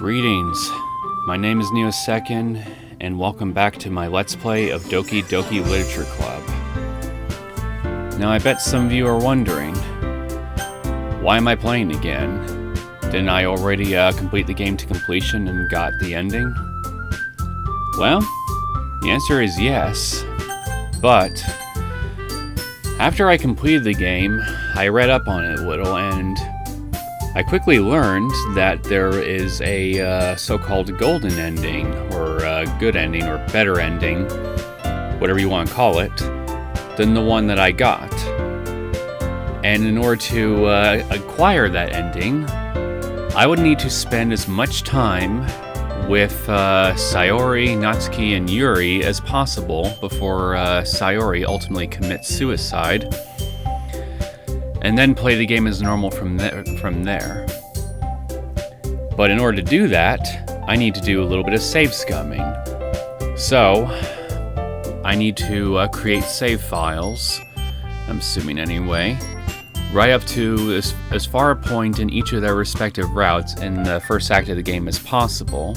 Greetings, my name is Neosekken, and welcome back to my Let's Play of Doki Doki Literature Club. Now I bet some of you are wondering, why am I playing again? Didn't I already complete the game to completion and got the ending? Well, the answer is yes, but after I completed the game, I read up on it a little, and I quickly learned that there is a so-called golden ending, or good ending, or better ending, whatever you want to call it, than the one that I got. And in order to acquire that ending, I would need to spend as much time with Sayori, Natsuki, and Yuri as possible before Sayori ultimately commits suicide, and then play the game as normal from there. But in order to do that, I need to do a little bit of save scumming. So, I need to create save files, I'm assuming anyway, right up to as far a point in each of their respective routes in the first act of the game as possible.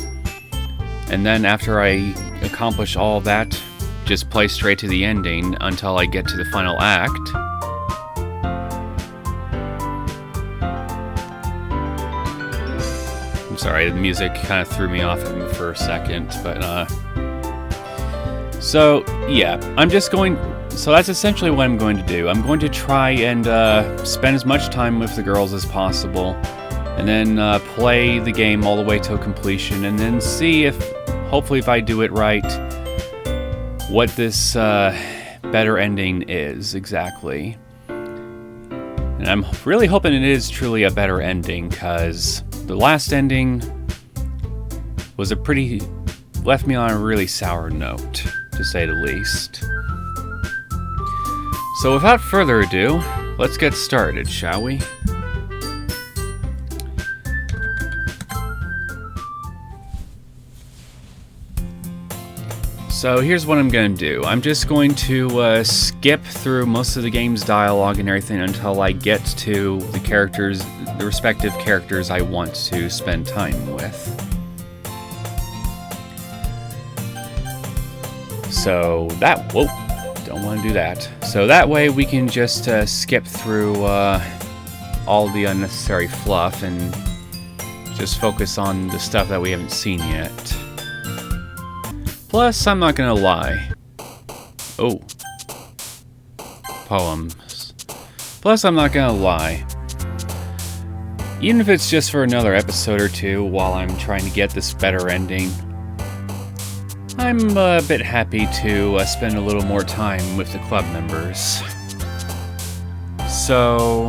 And then after I accomplish all of that, just play straight to the ending until I get to the final act. I'm sorry, the music kind of threw me off for a second, but so yeah, so that's essentially what I'm going to do. I'm going to try and spend as much time with the girls as possible, and then play the game all the way till completion, and then see hopefully if I do it right, what this better ending is exactly. And I'm really hoping it is truly a better ending, because the last ending was left me on a really sour note, to say the least. So without further ado, let's get started, shall we? So here's what I'm going to do. I'm just going to skip through most of the game's dialogue and everything until I get to the respective characters I want to spend time with. So don't want to do that. So that way we can just skip through all the unnecessary fluff and just focus on the stuff that we haven't seen yet. Plus, I'm not gonna lie. Oh. Poems. Plus, I'm not gonna lie. Even if it's just for another episode or two while I'm trying to get this better ending, I'm a bit happy to spend a little more time with the club members. So,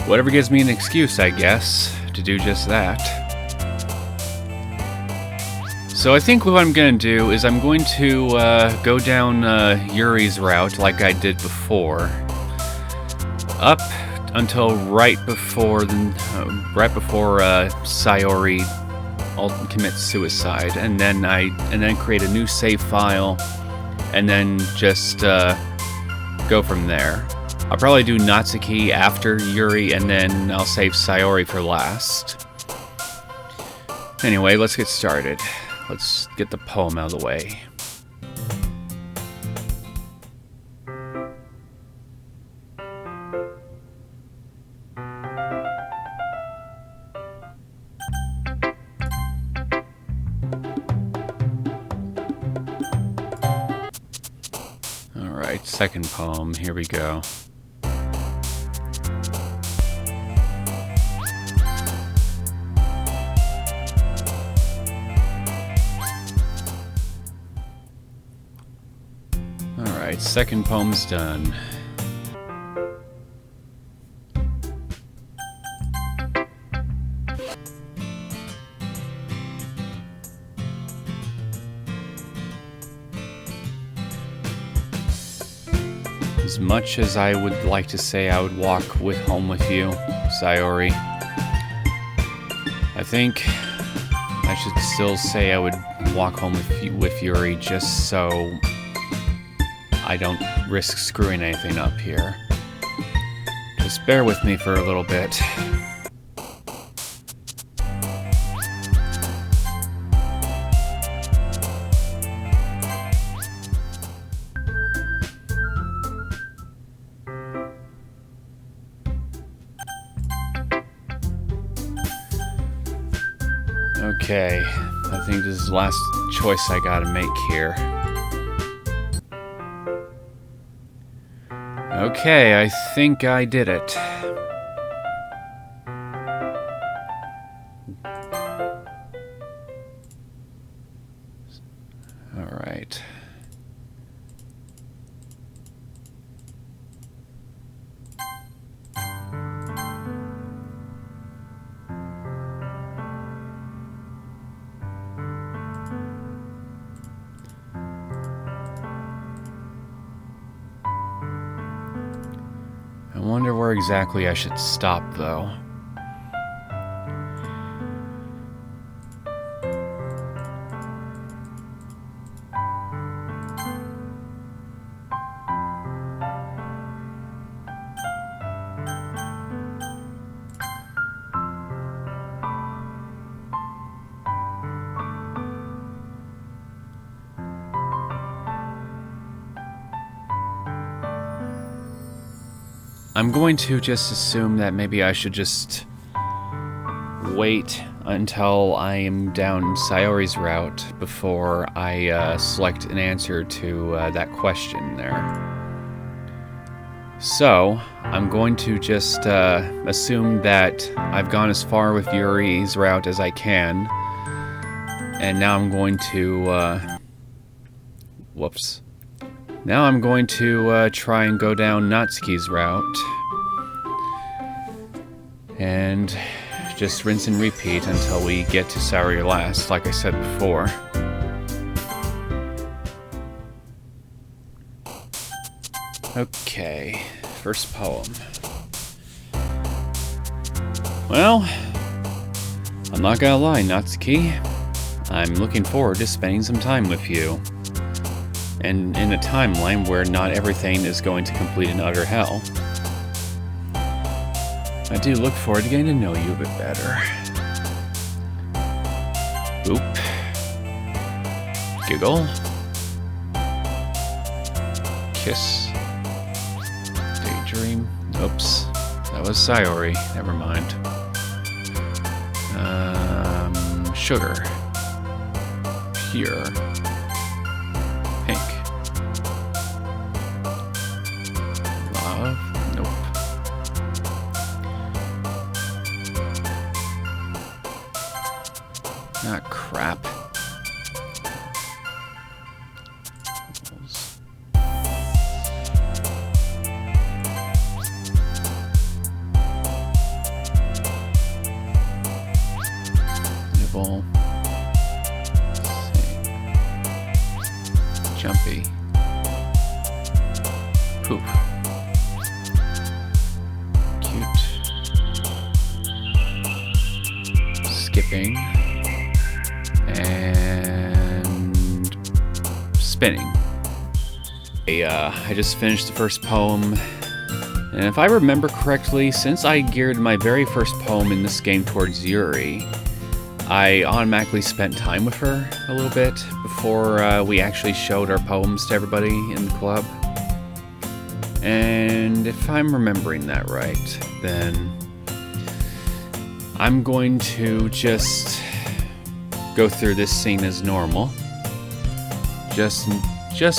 whatever gives me an excuse, I guess, to do just that. So I think what I'm going to do is I'm going to go down Yuri's route like I did before, up until right before Sayori commits suicide, and then create a new save file, and then just go from there. I'll probably do Natsuki after Yuri, and then I'll save Sayori for last. Anyway, let's get started. Let's get the poem out of the way. Alright, second poem, here we go. Alright, second poem's done. As much as I would like to say I would walk home with you, Sayori, I think I should still say I would walk home with Yuri, just so I don't risk screwing anything up here. Just bear with me for a little bit. Okay, I think this is the last choice I gotta make here. Okay, I think I did it. Alright. I wonder where exactly I should stop, though. I'm going to just assume that maybe I should just wait until I am down Sayori's route before I select an answer to that question there. So, I'm going to just assume that I've gone as far with Yuri's route as I can, and now I'm going to... whoops. Now I'm going to try and go down Natsuki's route. And just rinse and repeat until we get to Sayori last, like I said before. Okay, first poem. Well, I'm not gonna lie, Natsuki. I'm looking forward to spending some time with you. And in a timeline where not everything is going to complete in utter hell. I do look forward to getting to know you a bit better. Oop. Giggle. Kiss. Daydream. Oops. That was Sayori. Never mind. Sugar. Pure. Pink. Love? Nope. Ah, crap. Nibble. Jumpy. Poop. Cute. Skipping. And spinning. I just finished the first poem, and if I remember correctly, since I geared my very first poem in this game towards Yuri, I automatically spent time with her a little bit before we actually showed our poems to everybody in the club. And if I'm remembering that right, then I'm going to just go through this scene as normal, just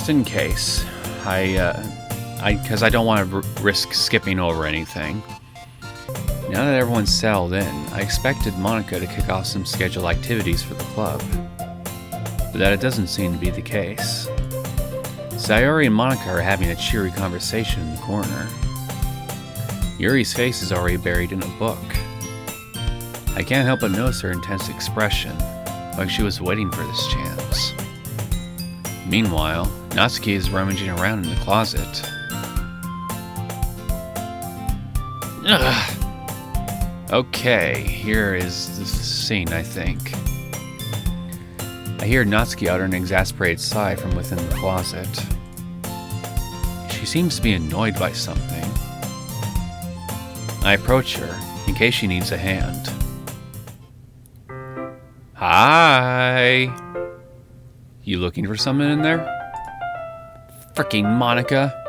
in case. Because I don't want to risk skipping over anything. Now that everyone's settled in, I expected Monica to kick off some scheduled activities for the club, but that it doesn't seem to be the case. Sayori and Monica are having a cheery conversation in the corner. Yuri's face is already buried in a book. I can't help but notice her intense expression, like she was waiting for this chance. Meanwhile, Natsuki is rummaging around in the closet. Ugh. Okay, here is the scene, I think. I hear Natsuki utter an exasperated sigh from within the closet. She seems to be annoyed by something. I approach her, in case she needs a hand. Hi! You looking for something in there? Frickin' Monica!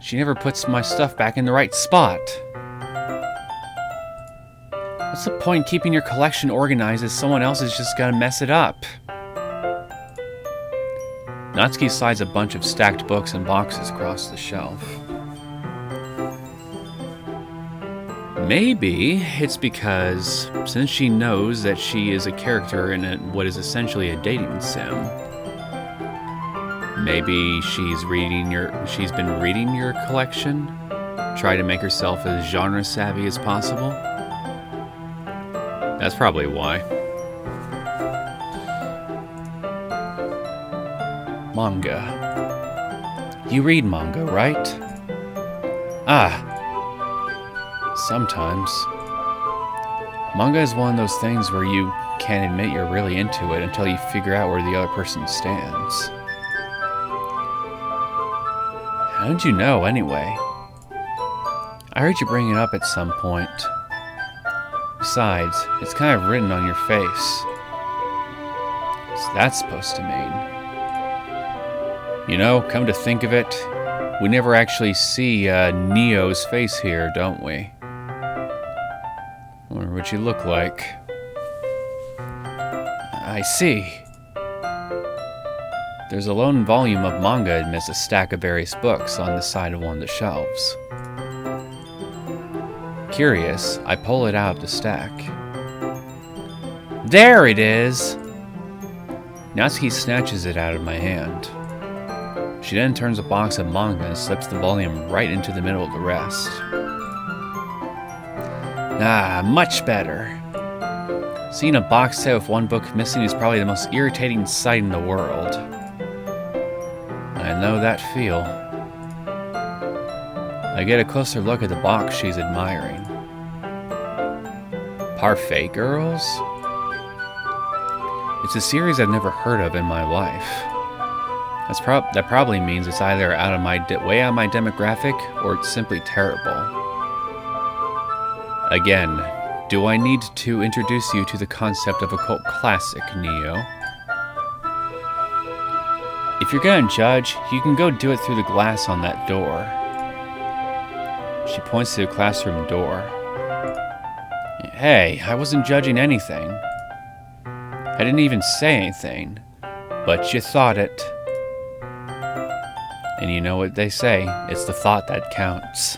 She never puts my stuff back in the right spot. What's the point in keeping your collection organized if someone else is just gonna mess it up? Natsuki slides a bunch of stacked books and boxes across the shelf. Maybe it's because, since she knows that she is a character in what is essentially a dating sim, maybe she's been reading your collection, try to make herself as genre savvy as possible. That's probably why. Manga. You read manga, right? Ah. Sometimes. Manga is one of those things where you can't admit you're really into it until you figure out where the other person stands. How did you know, anyway? I heard you bring it up at some point. Besides, it's kind of written on your face. What's that supposed to mean? You know, come to think of it, we never actually see Neo's face here, don't we? Wonder what you look like. I see. There's a lone volume of manga amidst a stack of various books on the side of one of the shelves. Curious, I pull it out of the stack. There it is! Natsuki snatches it out of my hand. She then turns a box of manga and slips the volume right into the middle of the rest. Ah, much better. Seeing a box set with one book missing is probably the most irritating sight in the world. I know that feel. I get a closer look at the box she's admiring. Parfait Girls? It's a series I've never heard of in my life. That probably means it's either way out of my demographic, or it's simply terrible. Again, do I need to introduce you to the concept of a cult classic, Neo? If you're gonna judge, you can go do it through the glass on that door. She points to the classroom door. Hey, I wasn't judging anything. I didn't even say anything, but you thought it. And you know what they say, it's the thought that counts.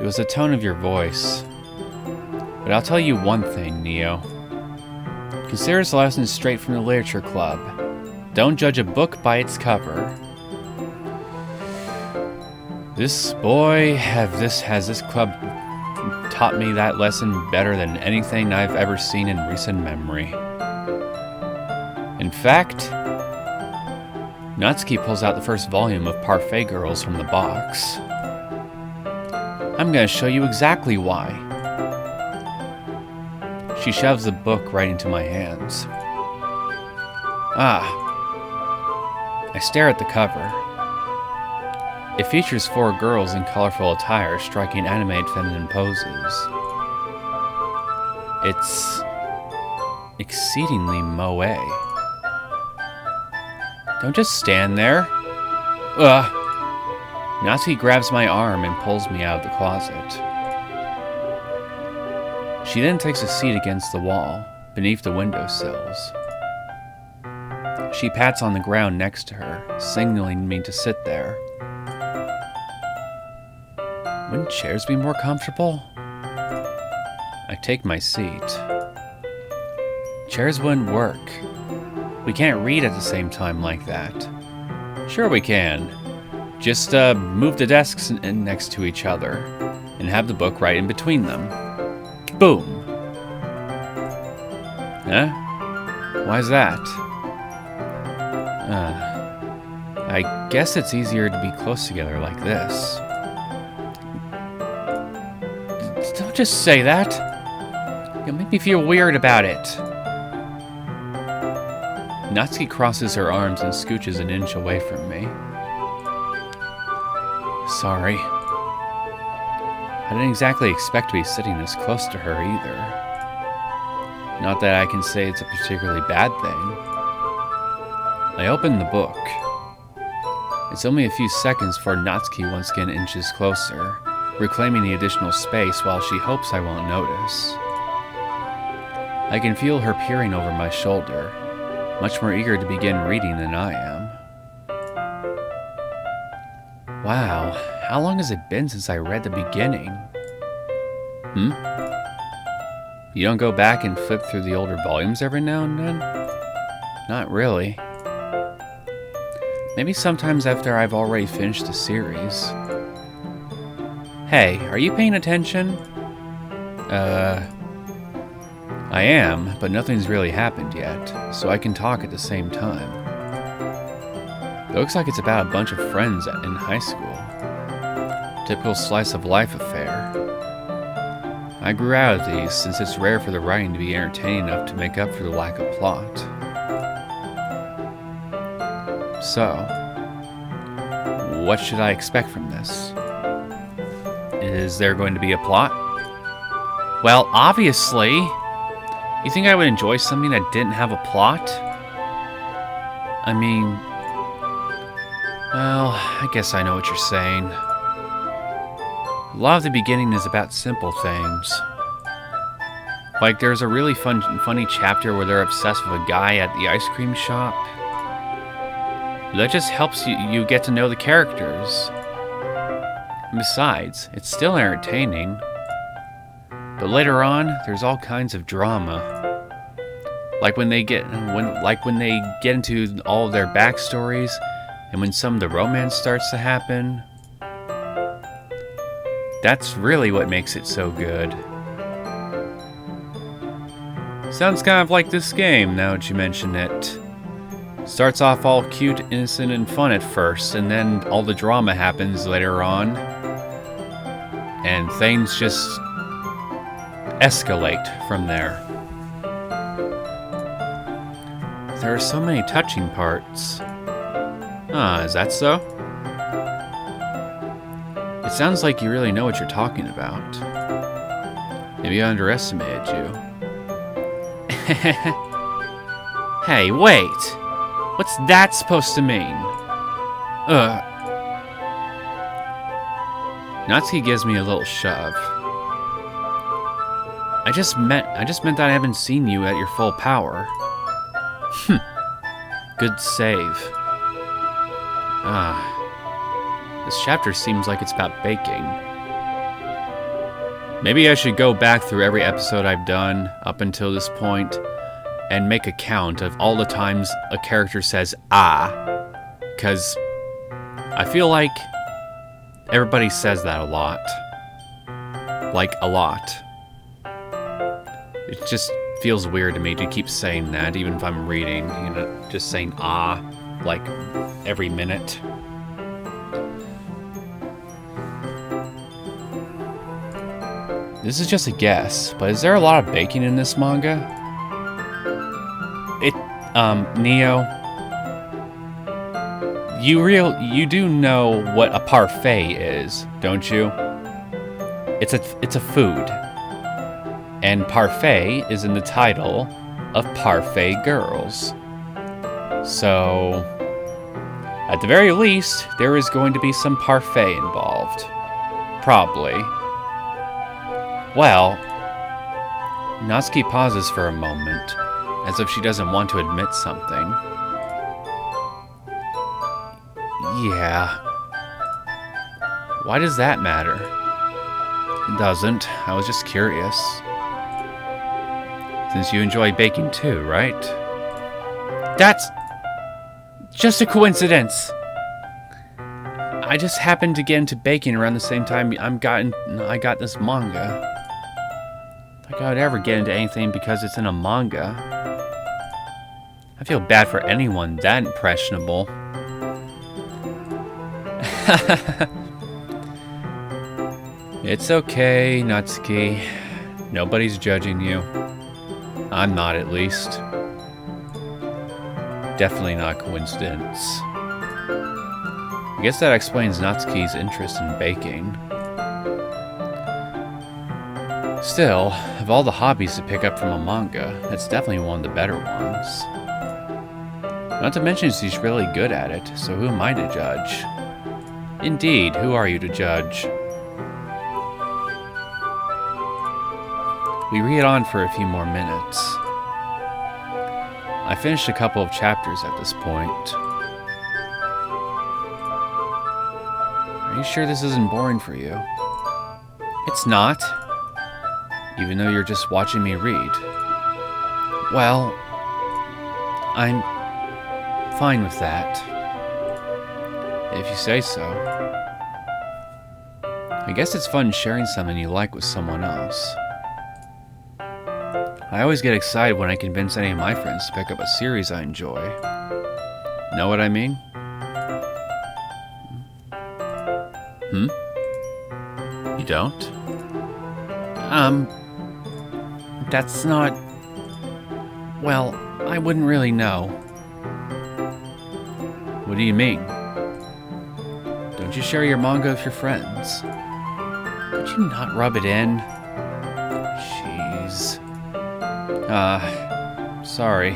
It was the tone of your voice. But I'll tell you one thing, Neo. Consider this a lesson straight from the Literature Club. Don't judge a book by its cover. Has this club taught me that lesson better than anything I've ever seen in recent memory. In fact, Natsuki pulls out the first volume of Parfait Girls from the box. I'm gonna show you exactly why. She shoves the book right into my hands. I stare at the cover. It features 4 girls in colorful attire striking animated feminine poses. It's exceedingly moe. Don't just stand there. Natsuki grabs my arm and pulls me out of the closet. She then takes a seat against the wall, beneath the windowsills. She pats on the ground next to her, signaling me to sit there. Wouldn't chairs be more comfortable? I take my seat. Chairs wouldn't work. We can't read at the same time like that. Sure we can. Just move the desks next to each other and have the book right in between them. Boom. Huh? Why's that? I guess it's easier to be close together like this. Don't just say that. You'll make me feel weird about it. Natsuki crosses her arms and scooches an inch away from me. Sorry. I didn't exactly expect to be sitting this close to her either. Not that I can say it's a particularly bad thing. I open the book. It's only a few seconds before Natsuki once again inches closer, reclaiming the additional space while she hopes I won't notice. I can feel her peering over my shoulder, much more eager to begin reading than I am. Wow, how long has it been since I read the beginning? You don't go back and flip through the older volumes every now and then? Not really. Maybe sometimes after I've already finished the series. Hey, are you paying attention? I am, but nothing's really happened yet, so I can talk at the same time. It looks like it's about a bunch of friends in high school. Typical slice of life affair. I grew out of these since it's rare for the writing to be entertaining enough to make up for the lack of plot. So, what should I expect from this? Is there going to be a plot? Well, obviously. You think I would enjoy something that didn't have a plot? I mean, well, I guess I know what you're saying. A lot of the beginning is about simple things. Like there's a really funny chapter where they're obsessed with a guy at the ice cream shop. That just helps you get to know the characters. And besides, it's still entertaining. But later on, there's all kinds of drama. Like when they get into all of their backstories, and when some of the romance starts to happen. That's really what makes it so good. Sounds kind of like this game, now that you mention it. Starts off all cute, innocent, and fun at first, and then all the drama happens later on. And things just escalate from there. There are so many touching parts. Is that so? It sounds like you really know what you're talking about. Maybe I underestimated you. Hey, wait! What's that supposed to mean? Natsuki gives me a little shove. I just meant that I haven't seen you at your full power. Good save. This chapter seems like it's about baking. Maybe I should go back through every episode I've done up until this point and make a count of all the times a character says because I feel like everybody says that a lot. Like, a lot. It just feels weird to me to keep saying that, even if I'm reading, just saying like every minute. This is just a guess, but is there a lot of baking in this manga? Neo, you do know what a parfait is, don't you? It's a food. And parfait is in the title of Parfait Girls. So, at the very least, there is going to be some parfait involved. Probably. Well, Natsuki pauses for a moment, as if she doesn't want to admit something. Yeah. Why does that matter? It doesn't. I was just curious. Since you enjoy baking too, right? That's just a coincidence. I just happened to get into baking around the same time I got this manga. Like I would ever get into anything because it's in a manga. I feel bad for anyone that impressionable. It's okay, Natsuki. Nobody's judging you. I'm not, at least. Definitely not a coincidence. I guess that explains Natsuki's interest in baking. Still, of all the hobbies to pick up from a manga, that's definitely one of the better ones. Not to mention she's really good at it, so who am I to judge? Indeed, who are you to judge? we read on for a few more minutes. I finished a couple of chapters at this point. Are you sure this isn't boring for you? It's not. Even though you're just watching me read. Well, I'm fine with that. If you say so. I guess it's fun sharing something you like with someone else. I always get excited when I convince any of my friends to pick up a series I enjoy. Know what I mean? You don't? That's not... Well, I wouldn't really know. What do you mean? Don't you share your manga with your friends? Could you not rub it in? Jeez. Sorry.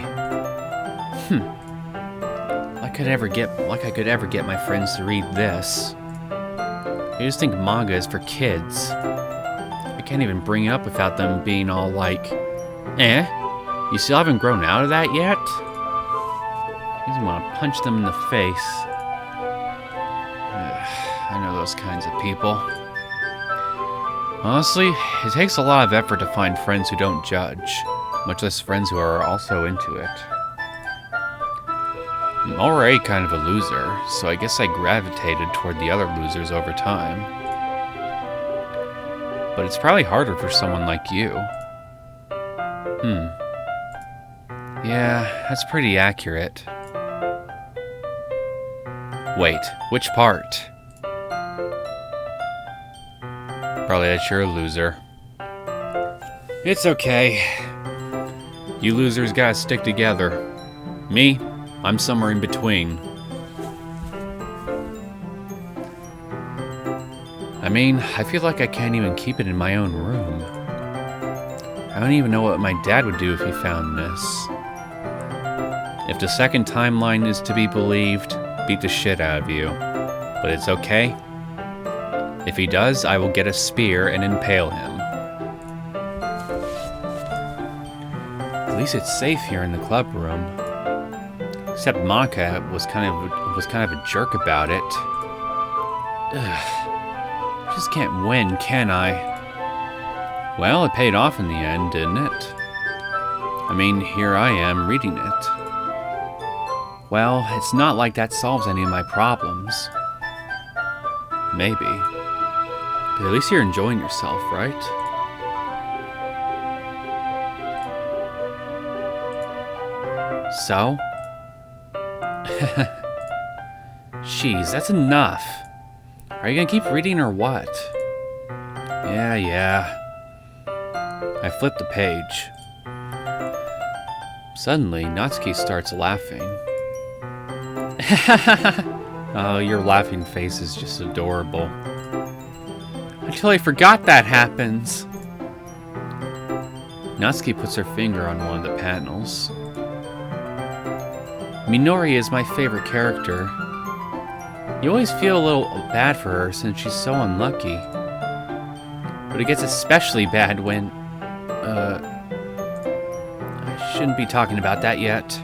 Like I could ever get my friends to read this. I just think manga is for kids. I can't even bring it up without them being all like, you still haven't grown out of that yet? I just want to punch them in the face. I know those kinds of people. Honestly, it takes a lot of effort to find friends who don't judge, much less friends who are also into it. I'm already kind of a loser, so I guess I gravitated toward the other losers over time. But it's probably harder for someone like you. Yeah, that's pretty accurate. Wait, which part? Probably that you're a loser. It's okay. You losers gotta stick together. Me, I'm somewhere in between. I mean, I feel like I can't even keep it in my own room. I don't even know what my dad would do if he found this. If the second timeline is to be believed, beat the shit out of you. But it's okay. If he does, I will get a spear and impale him. At least it's safe here in the club room. Except Monica was kind of a jerk about it. Ugh. Just can't win, can I? Well, it paid off in the end, didn't it? I mean, here I am reading it. Well, it's not like that solves any of my problems. Maybe. But at least you're enjoying yourself, right? So? Jeez, that's enough. Are you gonna keep reading or what? Yeah. I flipped the page. Suddenly, Natsuki starts laughing. Oh, your laughing face is just adorable. I totally forgot that happens. Natsuki puts her finger on one of the panels. Minori is my favorite character. You always feel a little bad for her since she's so unlucky. But it gets especially bad when... I shouldn't be talking about that yet.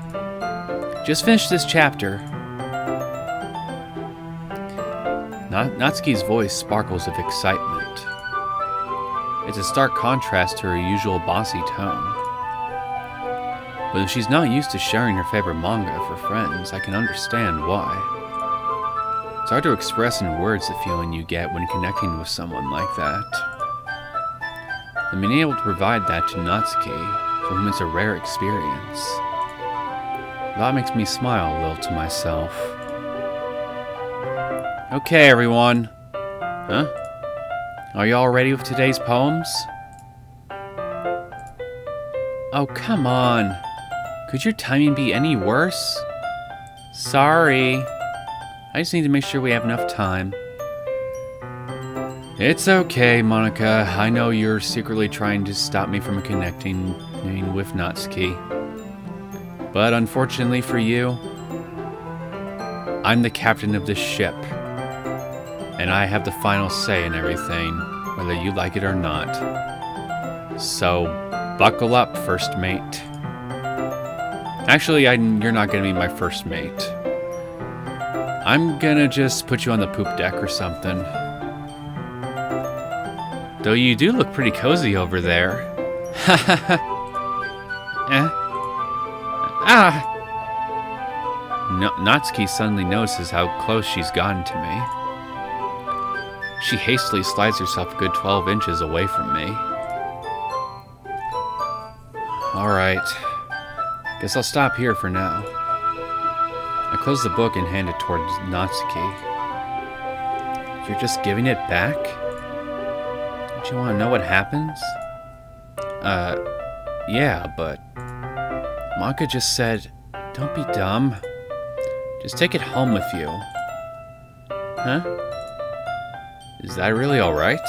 Just finish this chapter. Natsuki's voice sparkles with excitement. It's a stark contrast to her usual bossy tone. But if she's not used to sharing her favorite manga for friends, I can understand why. It's hard to express in words the feeling you get when connecting with someone like that. And being able to provide that to Natsuki, for whom it's a rare experience, that makes me smile a little to myself. Okay, everyone. Huh? Are you all ready with today's poems? Oh, come on. Could your timing be any worse? Sorry. I just need to make sure we have enough time. It's okay, Monica. I know you're secretly trying to stop me from connecting with Natsuki. But unfortunately for you, I'm the captain of this ship. And I have the final say in everything, whether you like it or not. So, buckle up, first mate. Actually, you're not gonna be my first mate. I'm gonna just put you on the poop deck or something. Though you do look pretty cozy over there. Natsuki suddenly notices how close she's gotten to me. She hastily slides herself a good 12 inches away from me. Alright. Guess I'll stop here for now. I close the book and hand it towards Natsuki. You're just giving it back? Don't you want to know what happens? Yeah, but... Maka just said, don't be dumb. Just take it home with you. Huh? Is that really alright?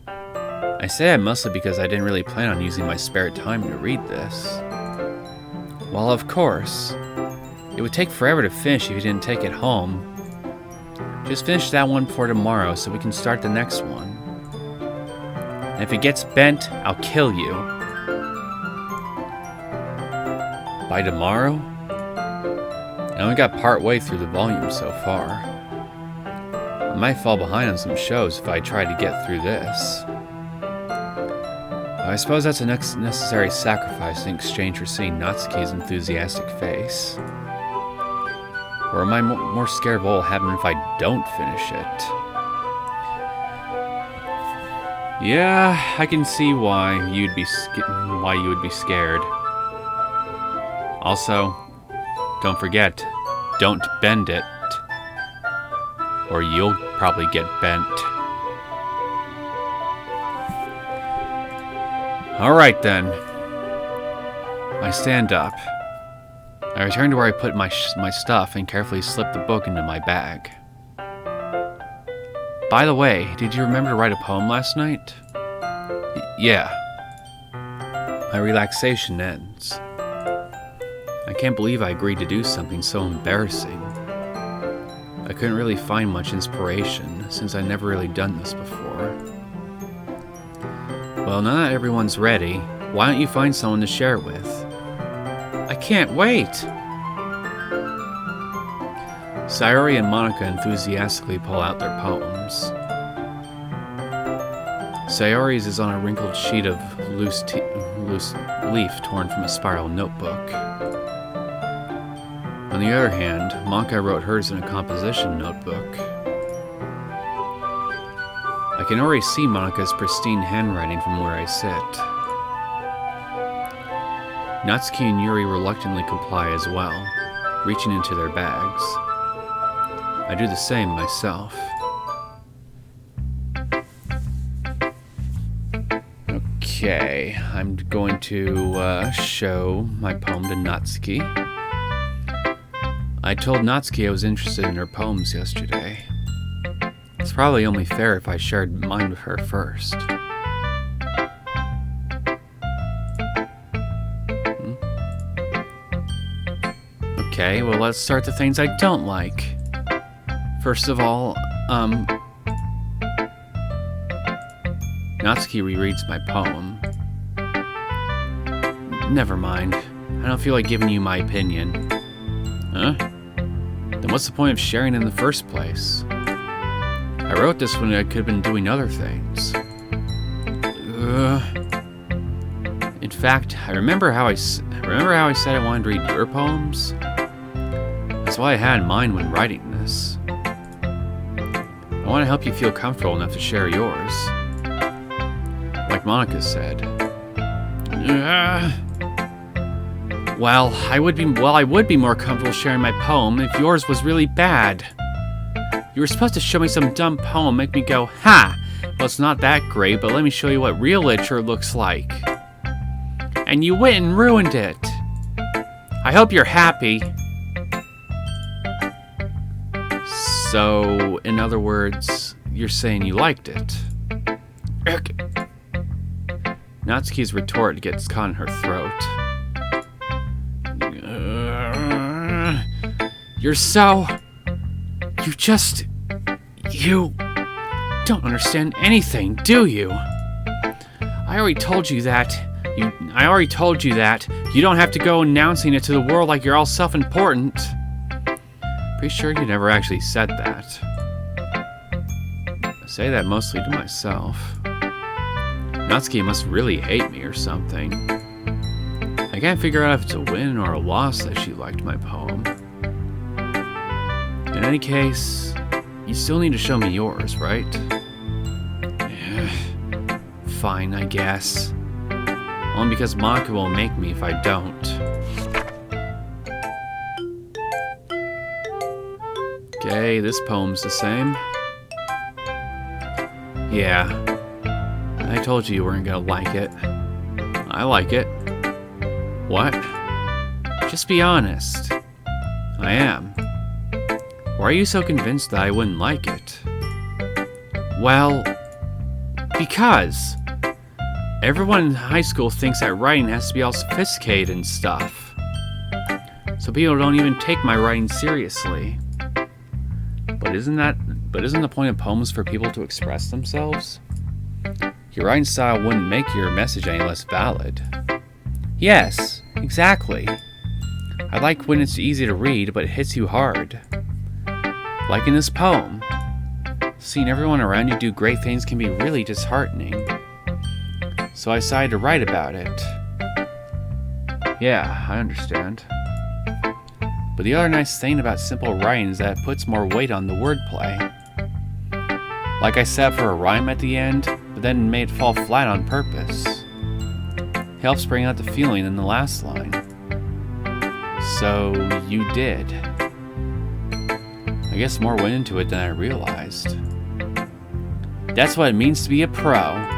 I say that mostly because I didn't really plan on using my spare time to read this. Well, of course. It would take forever to finish if you didn't take it home. Just finish that one for tomorrow so we can start the next one. And if it gets bent, I'll kill you. By tomorrow? I only got part way through the volume so far. I might fall behind on some shows if I try to get through this. I suppose that's a necessary sacrifice in exchange for seeing Natsuki's enthusiastic face. Or am I more scared of what will happen if I don't finish it? Yeah, I can see why you would be scared. Also, don't forget, don't bend it, or you'll probably get bent. Alright then. I stand up. I return to where I put my stuff and carefully slip the book into my bag. By the way, did you remember to write a poem last night? Yeah. My relaxation ends. I can't believe I agreed to do something so embarrassing. I couldn't really find much inspiration, since I'd never really done this before. Well, now that everyone's ready, why don't you find someone to share with? I can't wait! Sayori and Monika enthusiastically pull out their poems. Sayori's is on a wrinkled sheet of loose leaf torn from a spiral notebook. On the other hand, Monika wrote hers in a composition notebook. I can already see Monika's pristine handwriting from where I sit. Natsuki and Yuri reluctantly comply as well, reaching into their bags. I do the same myself. Okay, I'm going to show my poem to Natsuki. I told Natsuki I was interested in her poems yesterday. It's probably only fair if I shared mine with her first. Okay, well, let's start the things I don't like. First of all, Natsuki rereads my poem. Never mind. I don't feel like giving you my opinion. Huh? Then what's the point of sharing in the first place? I wrote this when I could have been doing other things. In fact, remember how I said I wanted to read your poems? That's why I had in mind when writing this. I want to help you feel comfortable enough to share yours. Like Monika said. Well, I would be more comfortable sharing my poem if yours was really bad. You were supposed to show me some dumb poem, make me go, ha! Well, it's not that great, but let me show you what real literature looks like. And you went and ruined it. I hope you're happy. So, in other words, you're saying you liked it. Natsuki's retort gets caught in her throat. You don't understand anything, do you? I already told you that. You don't have to go announcing it to the world like you're all self-important. Pretty sure you never actually said that. I say that mostly to myself. Natsuki must really hate me or something. I can't figure out if it's a win or a loss that she liked my poem. In any case, you still need to show me yours, right? Fine, I guess. Only because Monica will make me if I don't. Okay, this poem's the same. Yeah. I told you weren't gonna like it. I like it. What? Just be honest. I am. Why are you so convinced that I wouldn't like it? Well, because everyone in high school thinks that writing has to be all sophisticated and stuff. So people don't even take my writing seriously. But isn't the point of poems for people to express themselves? Your writing style wouldn't make your message any less valid. Yes, exactly. I like when it's easy to read, but it hits you hard. Like in this poem. Seeing everyone around you do great things can be really disheartening. So I decided to write about it. Yeah, I understand. But the other nice thing about simple writing is that it puts more weight on the wordplay. Like I set for a rhyme at the end, but then made it fall flat on purpose. It helps bring out the feeling in the last line. So, you did. I guess more went into it than I realized. That's what it means to be a pro.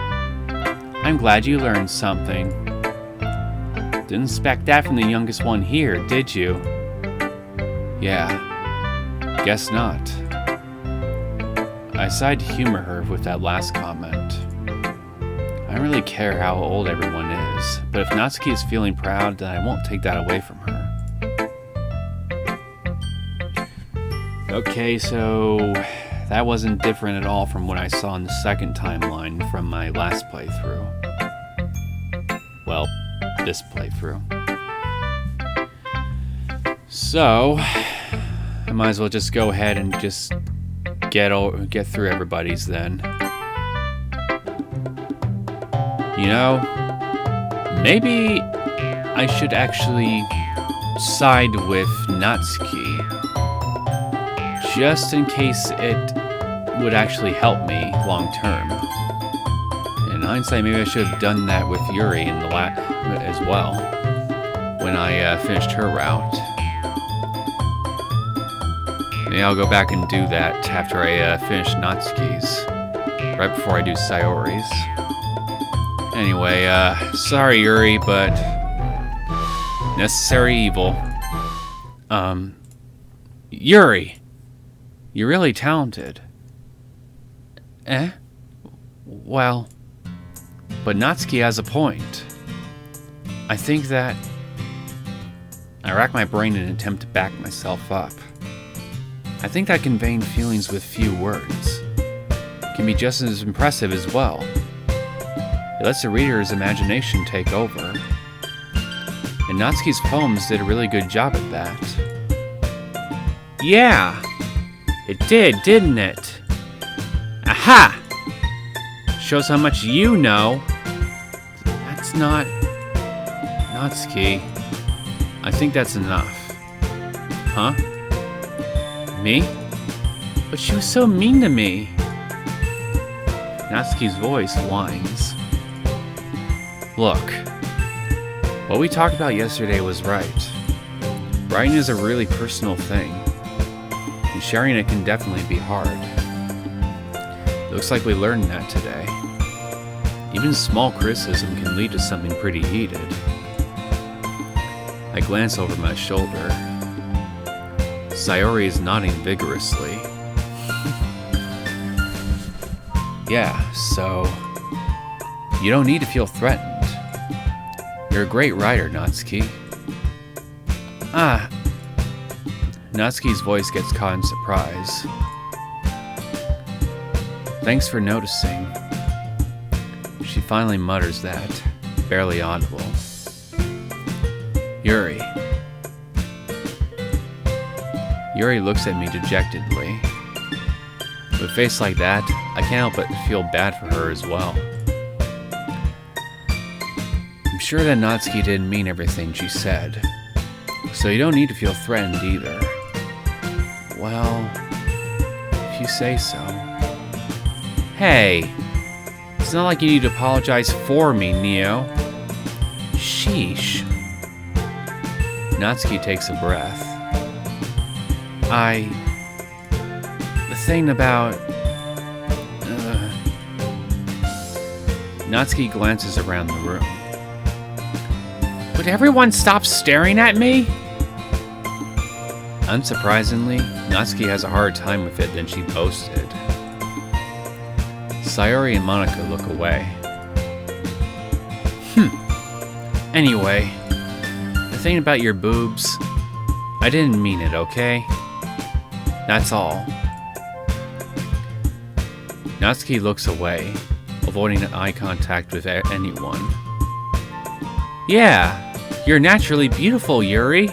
I'm glad you learned something. Didn't expect that from the youngest one here, did you? Yeah, guess not. I decided to humor her with that last comment. I don't really care how old everyone is, but if Natsuki is feeling proud, then I won't take that away from her. Okay, so that wasn't different at all from what I saw in the second timeline from my last playthrough. Well, this playthrough. So, I might as well just go ahead and just get through everybody's then. You know, maybe I should actually side with Natsuki, just in case it would actually help me long term. In hindsight, maybe I should have done that with Yuri in the as well when I finished her route. Maybe I'll go back and do that after I finish Natsuki's, right before I do Sayori's. Anyway, sorry Yuri, but necessary evil. Yuri, you're really talented. Well, but Natsuki has a point. I think that I rack my brain in an attempt to back myself up. I think that conveying feelings with few words can be just as impressive as well. It lets the reader's imagination take over. And Natsuki's poems did a really good job at that. Yeah, it did, didn't it? Aha! Shows how much you know. That's not Natsuki. I think that's enough. Huh? Me? But she was so mean to me. Natsuki's voice whines. Look, what we talked about yesterday was right. Writing is a really personal thing, and sharing it can definitely be hard. Looks like we learned that today. Even small criticism can lead to something pretty heated. I glance over my shoulder. Sayori is nodding vigorously. Yeah, so you don't need to feel threatened. You're a great writer, Natsuki. Natsuki's voice gets caught in surprise. Thanks for noticing. She finally mutters that, barely audible. Yuri. Yuri looks at me dejectedly. With a face like that, I can't help but feel bad for her as well. I'm sure that Natsuki didn't mean everything she said, so you don't need to feel threatened either. Well, if you say so. Hey, it's not like you need to apologize for me, Neo. Sheesh. Natsuki takes a breath. The thing about... Natsuki glances around the room. Would everyone stop staring at me? Unsurprisingly, Natsuki has a harder time with it than she boasted. Sayori and Monica look away. Anyway, the thing about your boobs, I didn't mean it, okay? That's all. Natsuki looks away, avoiding eye contact with anyone. Yeah, you're naturally beautiful, Yuri.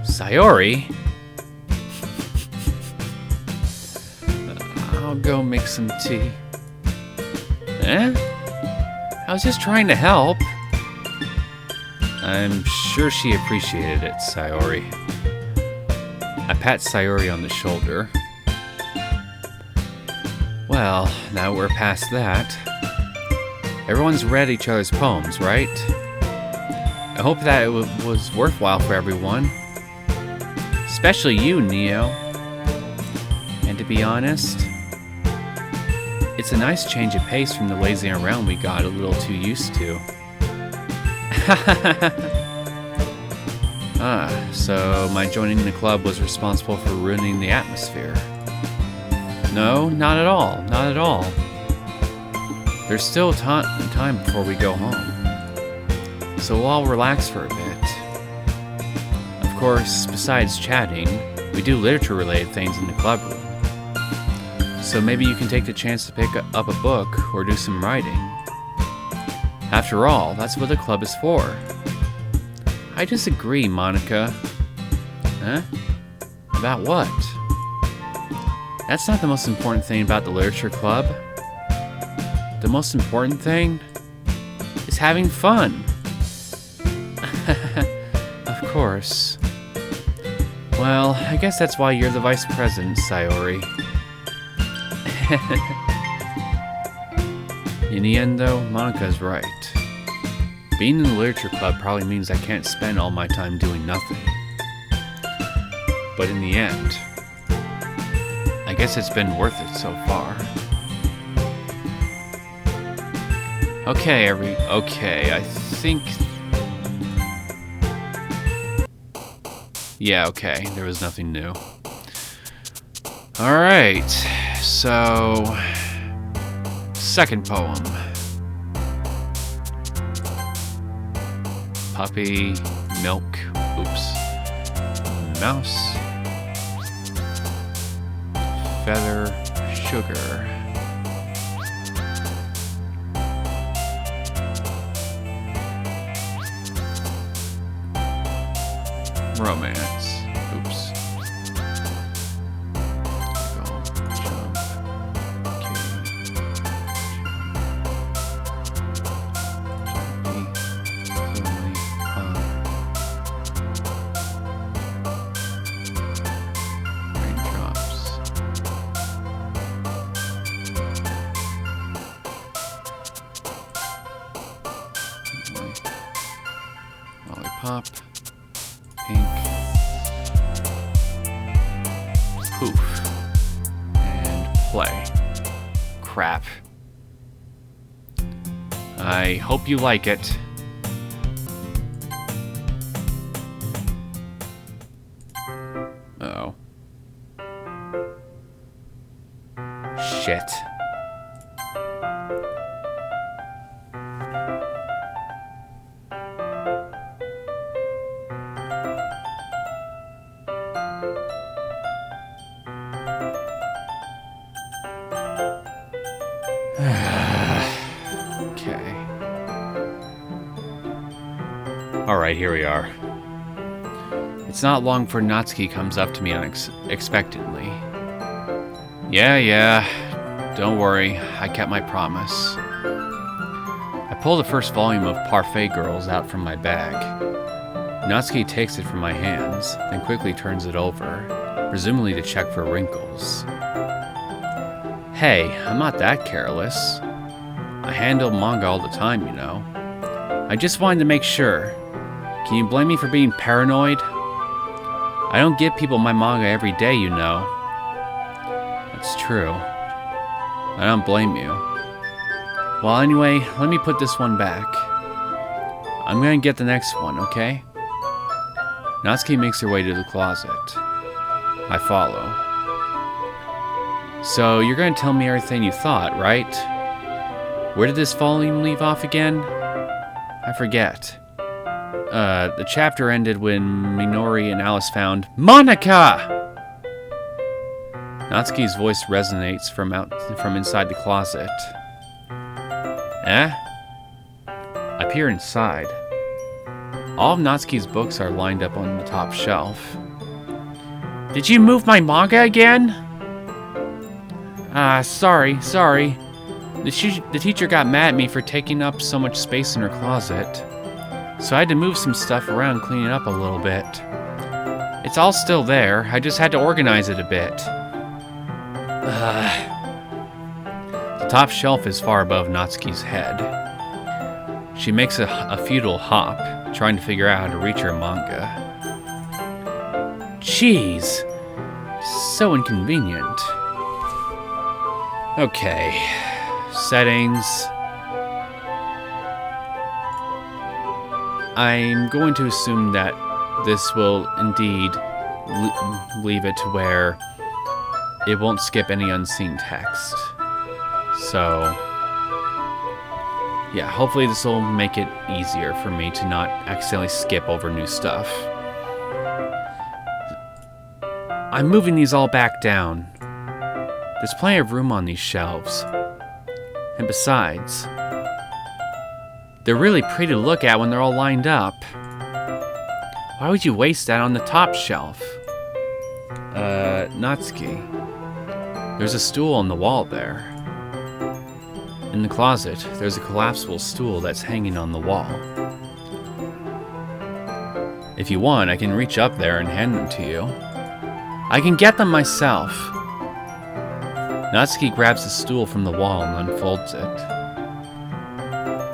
Sayori? I'll go make some tea. Eh? I was just trying to help. I'm sure she appreciated it, Sayori. I pat Sayori on the shoulder. Well, now we're past that. Everyone's read each other's poems, right? I hope that it was worthwhile for everyone. Especially you, Neo. And to be honest, it's a nice change of pace from the lazing around we got a little too used to. So my joining the club was responsible for ruining the atmosphere. No, not at all, not at all. There's still time before we go home. So we'll all relax for a bit. Of course, besides chatting, we do literature-related things in the club room. So maybe you can take the chance to pick up a book or do some writing. After all, that's what the club is for. I disagree, Monica. Huh? About what? That's not the most important thing about the literature club. The most important thing is having fun. Of course. Well, I guess that's why you're the vice president, Sayori. In the end, though, Monica's right. Being in the literature club probably means I can't spend all my time doing nothing. But in the end, I guess it's been worth it so far. Okay, I think... Yeah, okay, there was nothing new. Alright, so... Second poem. Puppy, milk, oops. Mouse. Feather, sugar. Romance. Oops. Go, jump. Lollipop. Pink. Poof. And play. Crap. I hope you like it. Uh-oh. Shit. Alright, here we are. It's not long before Natsuki comes up to me unexpectedly. Yeah, don't worry, I kept my promise. I pull the first volume of Parfait Girls out from my bag. Natsuki takes it from my hands, then quickly turns it over, presumably to check for wrinkles. Hey, I'm not that careless. I handle manga all the time, you know. I just wanted to make sure. Can you blame me for being paranoid? I don't give people my manga every day, you know. That's true. I don't blame you. Well, anyway, let me put this one back. I'm gonna get the next one, okay? Natsuki makes her way to the closet. I follow. So, you're gonna tell me everything you thought, right? Where did this volume leave off again? I forget. The chapter ended when Minori and Alice found Monica! Natsuki's voice resonates from inside the closet. Eh? I peer inside. All of Natsuki's books are lined up on the top shelf. Did you move my manga again? Sorry. The teacher got mad at me for taking up so much space in her closet. So I had to move some stuff around, clean it up a little bit. It's all still there, I just had to organize it a bit. The top shelf is far above Natsuki's head. She makes a futile hop, trying to figure out how to reach her manga. Jeez, so inconvenient. Okay, settings. I'm going to assume that this will indeed leave it to where it won't skip any unseen text. So, yeah, hopefully this will make it easier for me to not accidentally skip over new stuff. I'm moving these all back down. There's plenty of room on these shelves. And besides, they're really pretty to look at when they're all lined up. Why would you waste that on the top shelf? Natsuki. There's a stool on the wall there. In the closet, there's a collapsible stool that's hanging on the wall. If you want, I can reach up there and hand them to you. I can get them myself. Natsuki grabs the stool from the wall and unfolds it.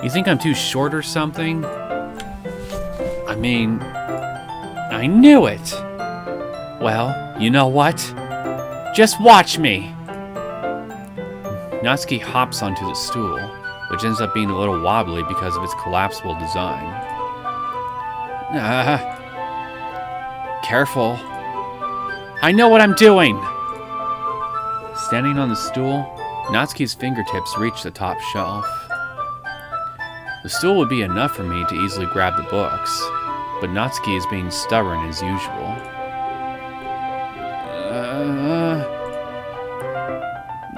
You think I'm too short or something? I mean, I knew it! Well, you know what? Just watch me! Natsuki hops onto the stool, which ends up being a little wobbly because of its collapsible design. Careful. I know what I'm doing! Standing on the stool, Natsuki's fingertips reach the top shelf. The stool would be enough for me to easily grab the books, but Natsuki is being stubborn as usual.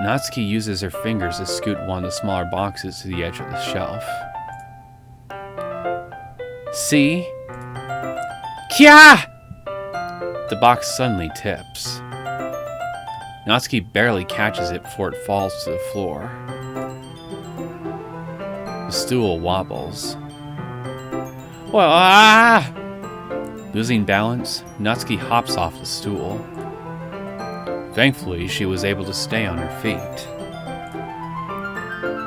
Natsuki uses her fingers to scoot one of the smaller boxes to the edge of the shelf. See? Kya! The box suddenly tips. Natsuki barely catches it before it falls to the floor. The stool wobbles. Well, Losing balance, Natsuki hops off the stool. Thankfully, she was able to stay on her feet.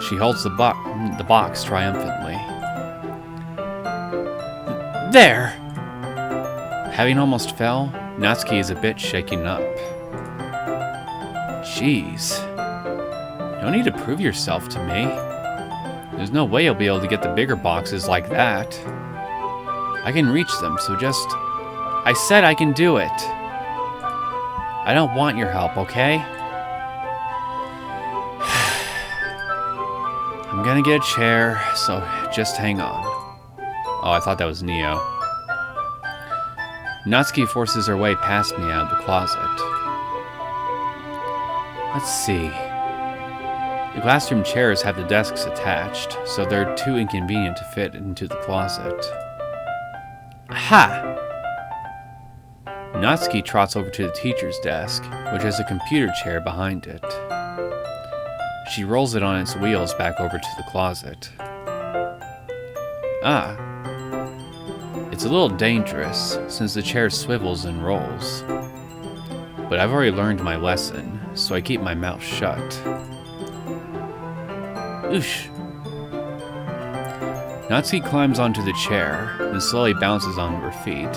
She holds the box triumphantly. There! Having almost fell, Natsuki is a bit shaken up. Jeez. You don't need to prove yourself to me. There's no way you'll be able to get the bigger boxes like that. I can reach them, so just... I said I can do it. I don't want your help, okay? I'm gonna get a chair, so just hang on. Oh, I thought that was Neo. Natsuki forces her way past me out of the closet. Let's see. The classroom chairs have the desks attached, so they're too inconvenient to fit into the closet. Aha! Natsuki trots over to the teacher's desk, which has a computer chair behind it. She rolls it on its wheels back over to the closet. Ah. It's a little dangerous, since the chair swivels and rolls. But I've already learned my lesson, so I keep my mouth shut. Oosh. Natsuki climbs onto the chair, then slowly bounces onto her feet.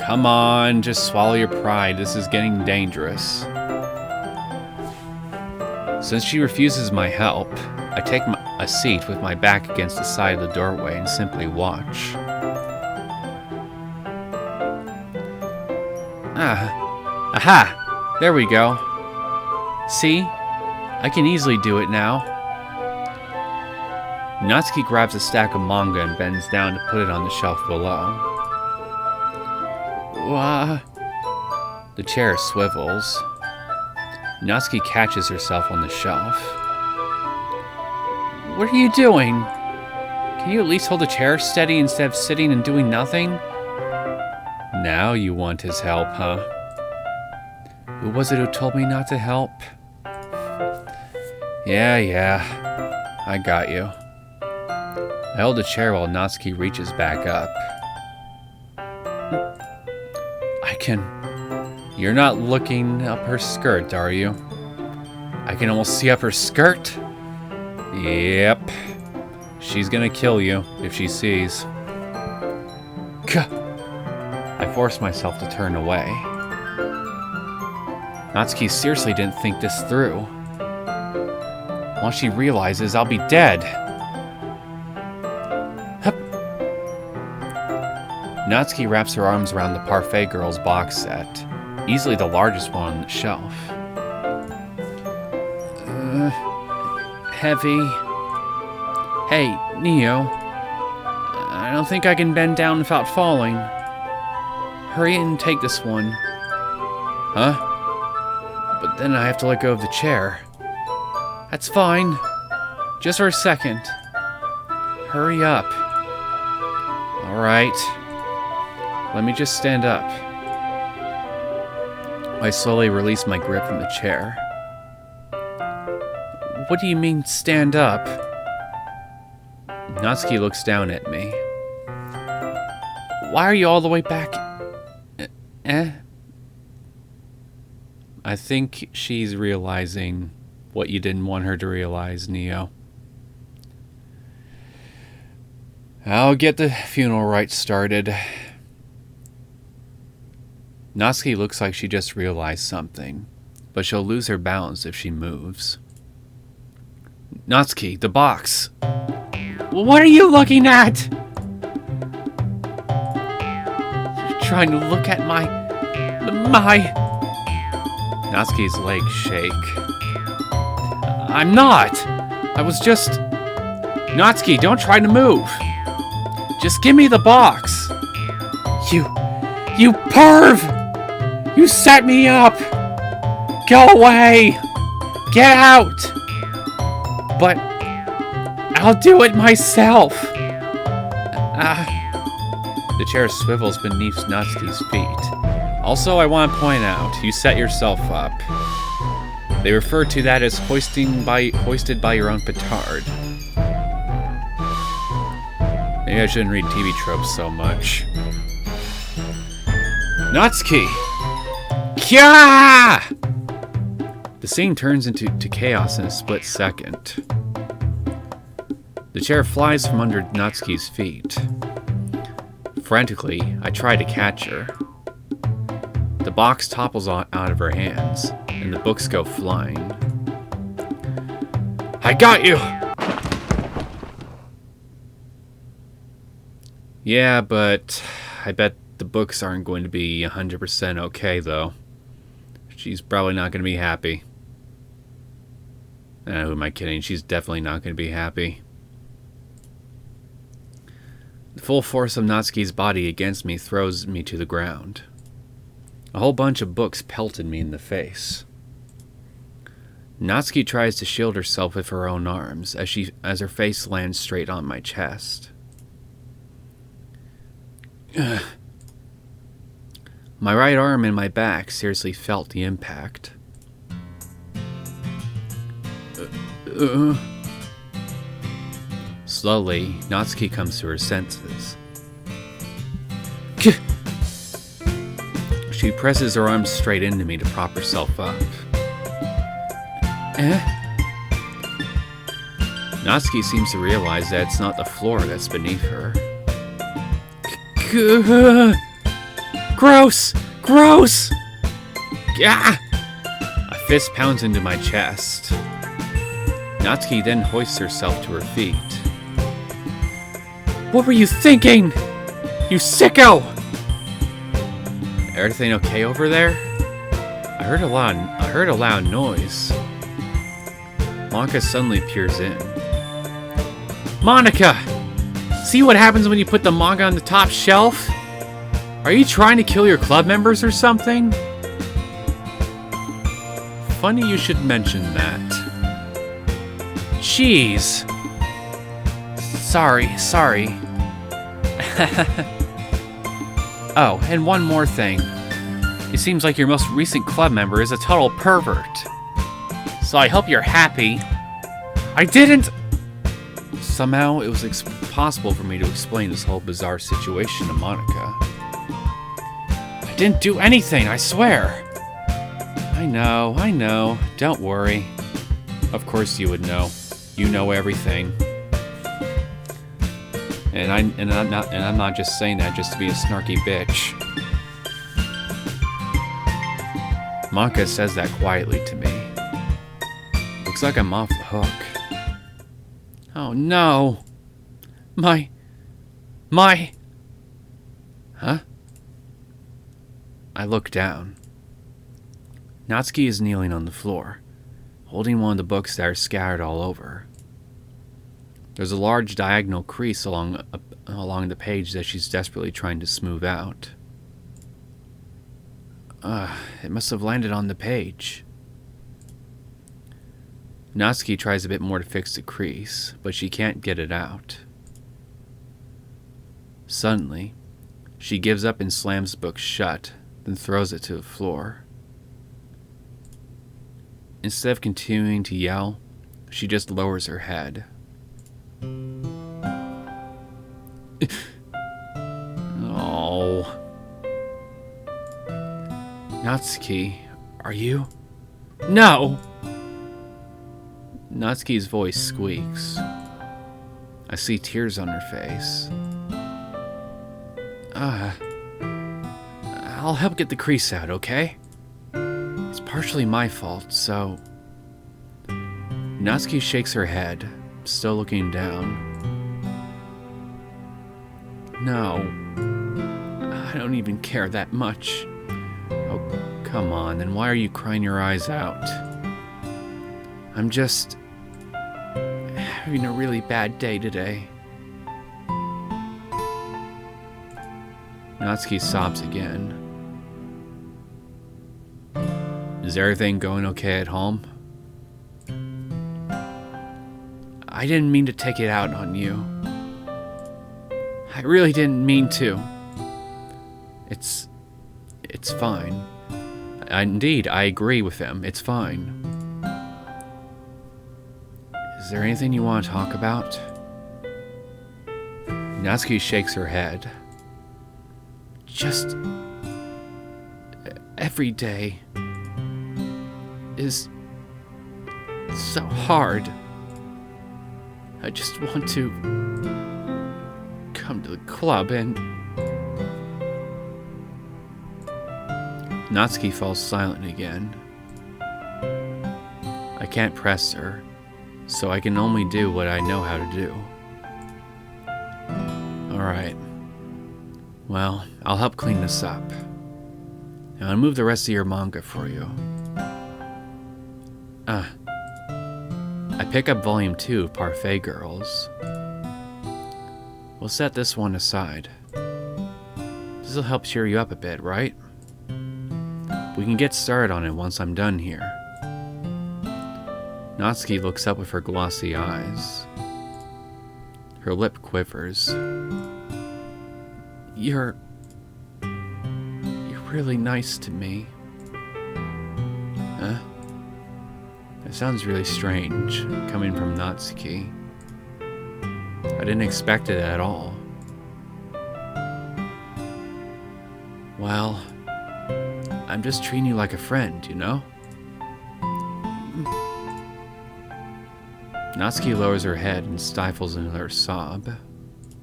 Come on, just swallow your pride, this is getting dangerous. Since she refuses my help, I take a seat with my back against the side of the doorway and simply watch. Aha! There we go. See? I can easily do it now. Natsuki grabs a stack of manga and bends down to put it on the shelf below. The chair swivels. Natsuki catches herself on the shelf. What are you doing? Can you at least hold the chair steady instead of sitting and doing nothing? Now you want his help, huh? Who was it who told me not to help? Yeah, I got you. I hold the chair while Natsuki reaches back up. You're not looking up her skirt, are you? I can almost see up her skirt. Yep. She's gonna kill you if she sees. Gah! I forced myself to turn away. Natsuki seriously didn't think this through. Once she realizes, I'll be dead. Hup. Natsuki wraps her arms around the Parfait Girls box set, easily the largest one on the shelf. Heavy. Hey, Neo. I don't think I can bend down without falling. Hurry and take this one. Huh? But then I have to let go of the chair. That's fine. Just for a second. Hurry up. Alright. Let me just stand up. I slowly release my grip from the chair. What do you mean, stand up? Natsuki looks down at me. Why are you all the way back? I think she's realizing what you didn't want her to realize, Neo. I'll get the funeral rites started. Natsuki looks like she just realized something, but she'll lose her balance if she moves. Natsuki, the box! What are you looking at? You're trying to look at my... Natsuki's legs shake. I'm not! I was just... Natsuki, don't try to move! Just give me the box! You perv! You set me up! Go away! Get out! But I'll do it myself! The chair swivels beneath Natsuki's feet. Also, I want to point out, you set yourself up. They refer to that as hoisted by your own petard. Maybe I shouldn't read TV tropes so much. Natsuki! Kya! The scene turns into chaos in a split second. The chair flies from under Natsuki's feet. Frantically, I try to catch her. The box topples out of her hands, and the books go flying. I got you! Yeah, but I bet the books aren't going to be 100% okay, though. She's probably not going to be happy. Who am I kidding? She's definitely not going to be happy. The full force of Natsuki's body against me throws me to the ground. A whole bunch of books pelted me in the face. Natsuki tries to shield herself with her own arms as her face lands straight on my chest. My right arm and my back seriously felt the impact. Slowly, Natsuki comes to her senses. She presses her arms straight into me to prop herself up. Natsuki seems to realize that it's not the floor that's beneath her. Gross! Gross! Gah! A fist pounds into my chest. Natsuki then hoists herself to her feet. What were you thinking? You sicko! Everything okay over there? I heard a loud noise. Monica suddenly peers in. Monica! See what happens when you put the manga on the top shelf? Are you trying to kill your club members or something? Funny you should mention that. Jeez. Sorry. Oh, and one more thing. It seems like your most recent club member is a total pervert. So I hope you're happy. I didn't... Somehow, it was impossible for me to explain this whole bizarre situation to Monica. I didn't do anything, I swear. I know. Don't worry. Of course you would know. You know everything. And I'm not just saying that just to be a snarky bitch. Monica says that quietly to me. Looks like I'm off the hook. Oh no! My... Huh? I look down. Natsuki is kneeling on the floor, holding one of the books that are scattered all over. There's a large diagonal crease along the page that she's desperately trying to smooth out. It must have landed on the page. Natsuki tries a bit more to fix the crease, but she can't get it out. Suddenly, she gives up and slams the book shut, then throws it to the floor. Instead of continuing to yell, she just lowers her head. Oh. Natsuki, are you? No! Natsuki's voice squeaks. I see tears on her face. I'll help get the crease out, okay? It's partially my fault, so... Natsuki shakes her head, still looking down. No. I don't even care that much. Oh, come on, then why are you crying your eyes out? I'm just... having a really bad day today. Natsuki sobs again. Is everything going okay at home? I didn't mean to take it out on you. I really didn't mean to. It's fine. Indeed, I agree with him. It's fine. Is there anything you want to talk about? Natsuki shakes her head. Just... every day is so hard. I just want to come to the club and... Natsuki falls silent again. I can't press her, so I can only do what I know how to do. Alright. Well, I'll help clean this up. And I'll move the rest of your manga for you. I pick up volume 2 of Parfait Girls. We'll set this one aside. This'll help cheer you up a bit, right? We can get started on it once I'm done here. Natsuki looks up with her glossy eyes. Her lip quivers. You're really nice to me. Huh? That sounds really strange, coming from Natsuki. I didn't expect it at all. Well, I'm just treating you like a friend, you know? Natsuki lowers her head and stifles another sob.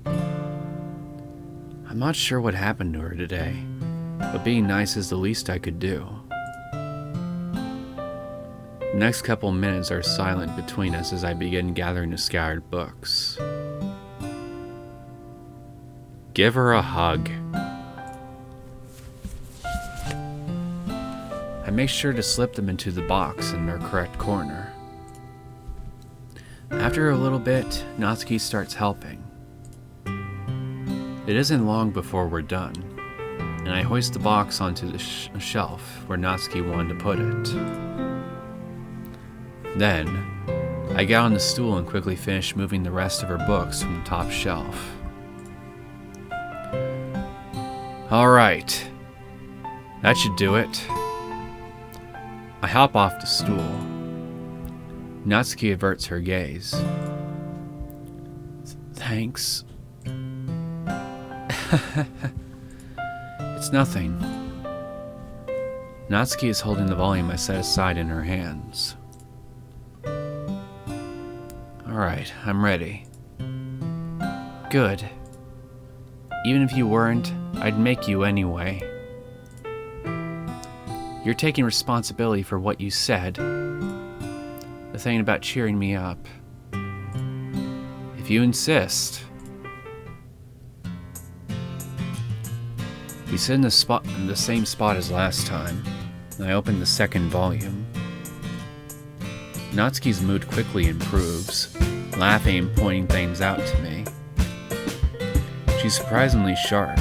I'm not sure what happened to her today, but being nice is the least I could do. The next couple minutes are silent between us as I begin gathering the scattered books. Give her a hug. I make sure to slip them into the box in their correct corner. After a little bit, Natsuki starts helping. It isn't long before we're done, and I hoist the box onto the shelf where Natsuki wanted to put it. Then, I get on the stool and quickly finish moving the rest of her books from the top shelf. Alright, that should do it. I hop off the stool. Natsuki averts her gaze. Thanks. It's nothing. Natsuki is holding the volume I set aside in her hands. Alright, I'm ready. Good. Even if you weren't, I'd make you anyway. You're taking responsibility for what you said. The thing about cheering me up. If you insist. We sit in the same spot as last time, and I open the second volume. Natsuki's mood quickly improves, laughing and pointing things out to me. She's surprisingly sharp,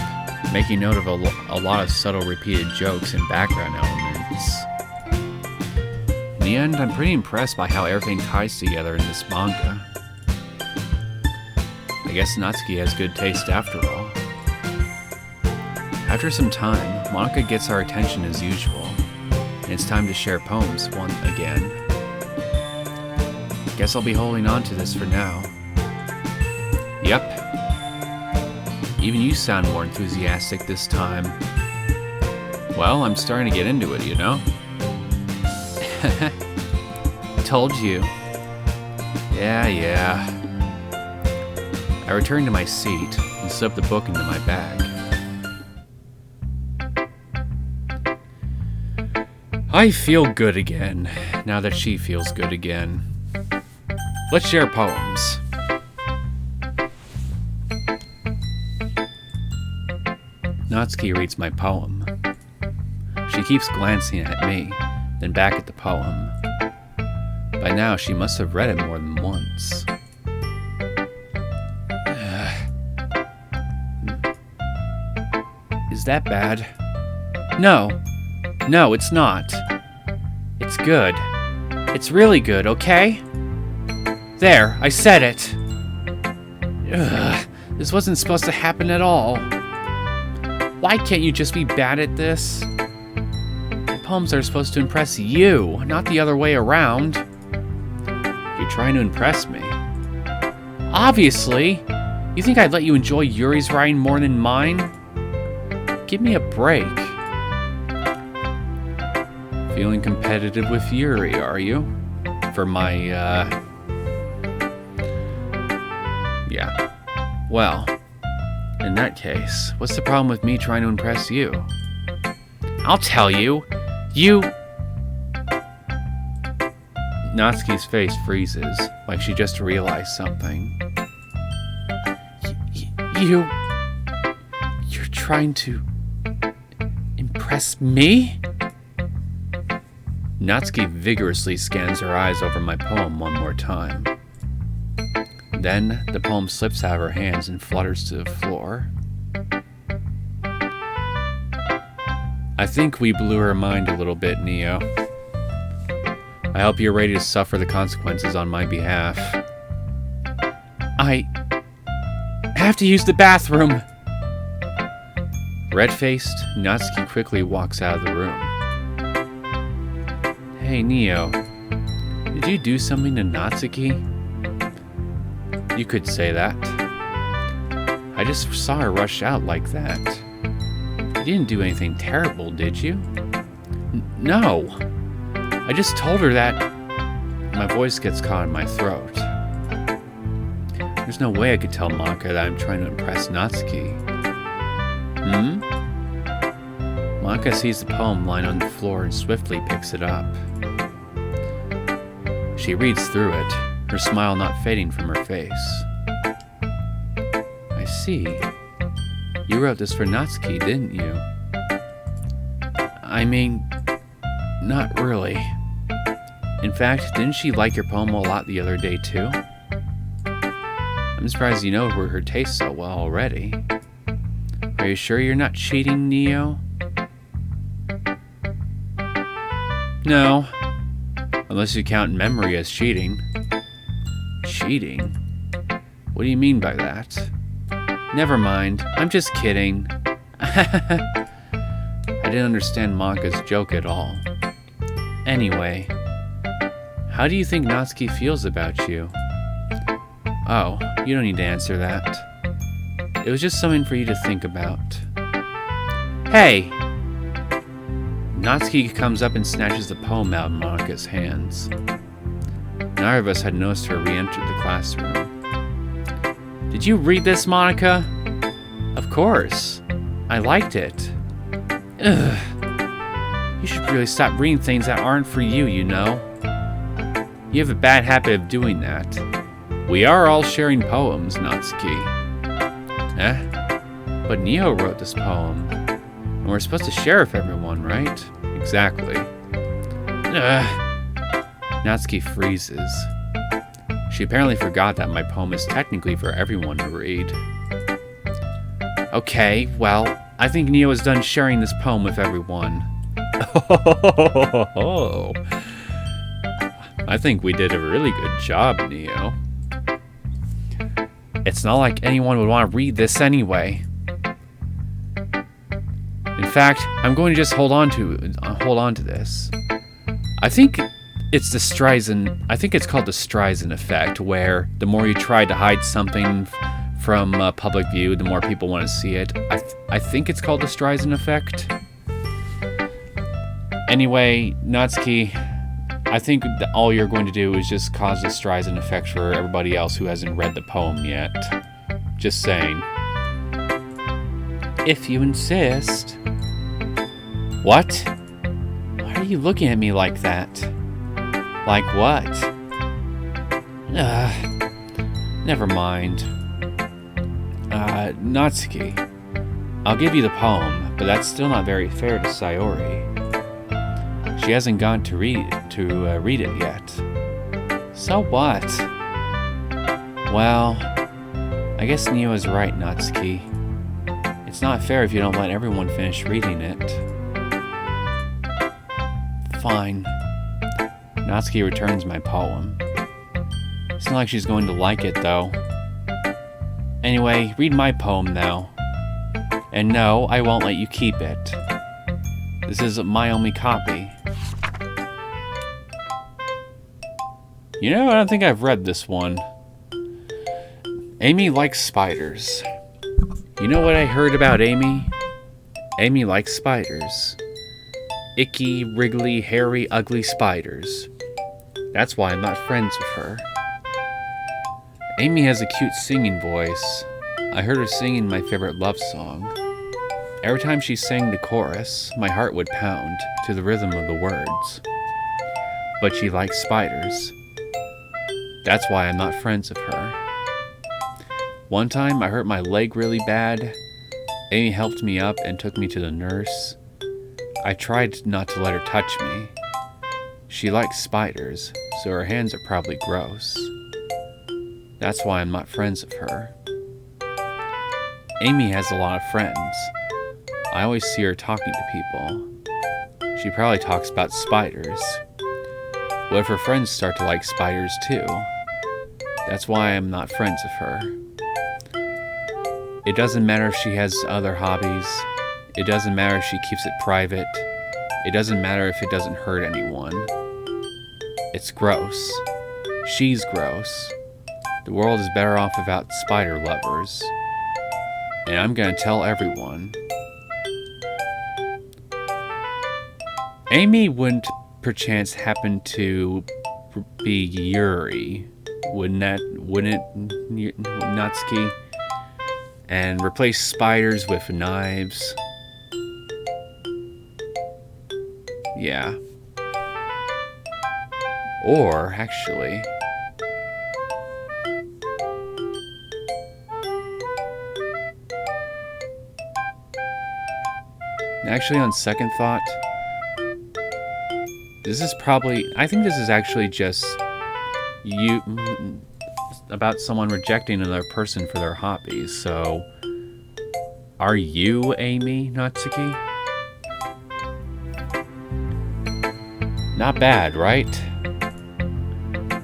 making note of a lot of subtle repeated jokes and background elements. In the end, I'm pretty impressed by how everything ties together in this manga. I guess Natsuki has good taste after all. After some time, Monica gets our attention as usual, and it's time to share poems again. Guess I'll be holding on to this for now. Yep. Even you sound more enthusiastic this time. Well, I'm starting to get into it, you know? Told you. Yeah. I return to my seat and slip the book into my bag. I feel good again, now that she feels good again. Let's share poems. Natsuki reads my poem. She keeps glancing at me, then back at the poem. By now, she must have read it more than once. Is that bad? No, it's not. It's good. It's really good, okay? There, I said it. This wasn't supposed to happen at all. Why can't you just be bad at this? My poems are supposed to impress you, not the other way around. You're trying to impress me. Obviously! You think I'd let you enjoy Yuri's writing more than mine? Give me a break. Feeling competitive with Yuri, are you? For my, Yeah. Well, in that case, what's the problem with me trying to impress you? I'll tell you. Natsuki's face freezes, like she just realized something. You're trying to impress me? Natsuki vigorously scans her eyes over my poem one more time. Then, the poem slips out of her hands and flutters to the floor. I think we blew her mind a little bit, Neo. I hope you're ready to suffer the consequences on my behalf. I have to use the bathroom. Red-faced, Natsuki quickly walks out of the room. Hey, Neo. Did you do something to Natsuki? You could say that. I just saw her rush out like that. You didn't do anything terrible, did you? No. I just told her that... My voice gets caught in my throat. There's no way I could tell Maka that I'm trying to impress Natsuki. Maka sees the poem lying on the floor and swiftly picks it up. She reads through it, her smile not fading from her face. I see. You wrote this for Natsuki, didn't you? I mean, not really. In fact, didn't she like your poem a lot the other day too? I'm surprised you know her taste so well already. Are you sure you're not cheating, Neo? No. Unless you count memory as cheating. Cheating? What do you mean by that? Never mind. I'm just kidding. I didn't understand Maka's joke at all. Anyway, how do you think Natsuki feels about you? Oh, you don't need to answer that. It was just something for you to think about. Hey! Natsuki comes up and snatches the poem out of Monika's hands. Neither of us had noticed her re-enter the classroom. Did you read this, Monika? Of course. I liked it. Ugh. You should really stop reading things that aren't for you, you know. You have a bad habit of doing that. We are all sharing poems, Natsuki. But Neo wrote this poem. And we're supposed to share with everyone, right? Exactly. Natsuki freezes. She apparently forgot that my poem is technically for everyone to read. Okay, well, I think Neo is done sharing this poem with everyone. I think we did a really good job, Neo. It's not like anyone would want to read this anyway. In fact, I'm going to just hold on to this. I think it's the Streisand. I think it's called the Streisand effect, where the more you try to hide something from public view, the more people want to see it. I think it's called the Streisand effect. Anyway, Natsuki, I think that all you're going to do is just cause the Streisand effect for everybody else who hasn't read the poem yet. Just saying. If you insist. What? Why are you looking at me like that? Like what? Never mind. Natsuki, I'll give you the poem, but that's still not very fair to Sayori. She hasn't gone to read it yet. So what? Well, I guess Neo is right, Natsuki. It's not fair if you don't let everyone finish reading it. Fine. Natsuki returns my poem. It's not like she's going to like it, though. Anyway, read my poem now. And no, I won't let you keep it. This is my only copy. You know, I don't think I've read this one. Amy likes spiders. You know what I heard about Amy? Amy likes spiders. Icky, wriggly, hairy, ugly spiders. That's why I'm not friends with her. Amy has a cute singing voice. I heard her singing my favorite love song. Every time she sang the chorus, my heart would pound to the rhythm of the words. But she likes spiders. That's why I'm not friends with her. One time I hurt my leg really bad. Amy helped me up and took me to the nurse. I tried not to let her touch me. She likes spiders, so her hands are probably gross. That's why I'm not friends with her. Amy has a lot of friends. I always see her talking to people. She probably talks about spiders. What if her friends start to like spiders too? That's why I'm not friends with her. It doesn't matter if she has other hobbies. It doesn't matter if she keeps it private. It doesn't matter if it doesn't hurt anyone. It's gross. She's gross. The world is better off without spider lovers. And I'm gonna tell everyone. Amy wouldn't perchance happen to be Yuri, wouldn't it, Natsuki? And replace spiders with knives. Yeah. Or, actually... Actually, on second thought... I think this is actually just... about someone rejecting another person for their hobbies, so... Are you Amy, Natsuki? Not bad, right?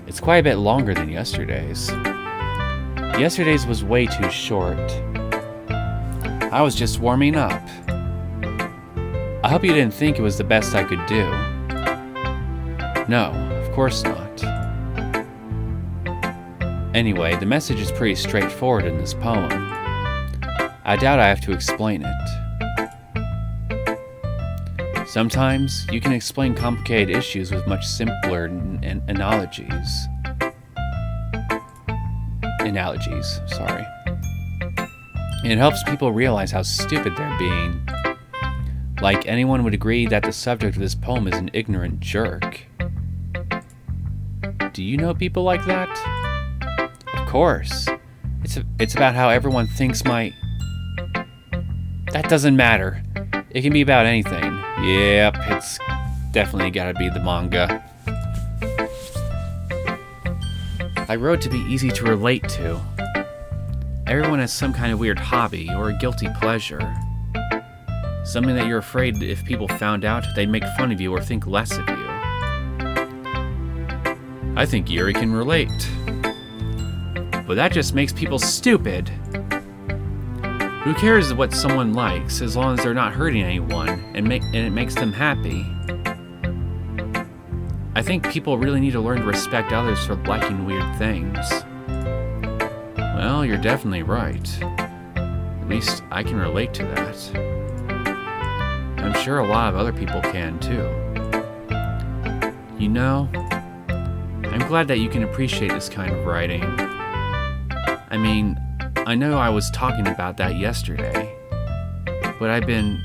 It's quite a bit longer than yesterday's. Yesterday's was way too short. I was just warming up. I hope you didn't think it was the best I could do. No, of course not. Anyway, the message is pretty straightforward in this poem. I doubt I have to explain it. Sometimes, you can explain complicated issues with much simpler analogies. Analogies, sorry. And it helps people realize how stupid they're being. Like, anyone would agree that the subject of this poem is an ignorant jerk. Do you know people like that? Of course. It's about how everyone thinks That doesn't matter. It can be about anything. Yep, it's definitely gotta be the manga. I wrote to be easy to relate to. Everyone has some kind of weird hobby or a guilty pleasure. Something that you're afraid if people found out, they'd make fun of you or think less of you. I think Yuri can relate. But that just makes people stupid. Who cares what someone likes as long as they're not hurting anyone and it makes them happy? I think people really need to learn to respect others for liking weird things. Well, you're definitely right. At least I can relate to that. I'm sure a lot of other people can too. You know, I'm glad that you can appreciate this kind of writing. I mean, I know I was talking about that yesterday, but I've been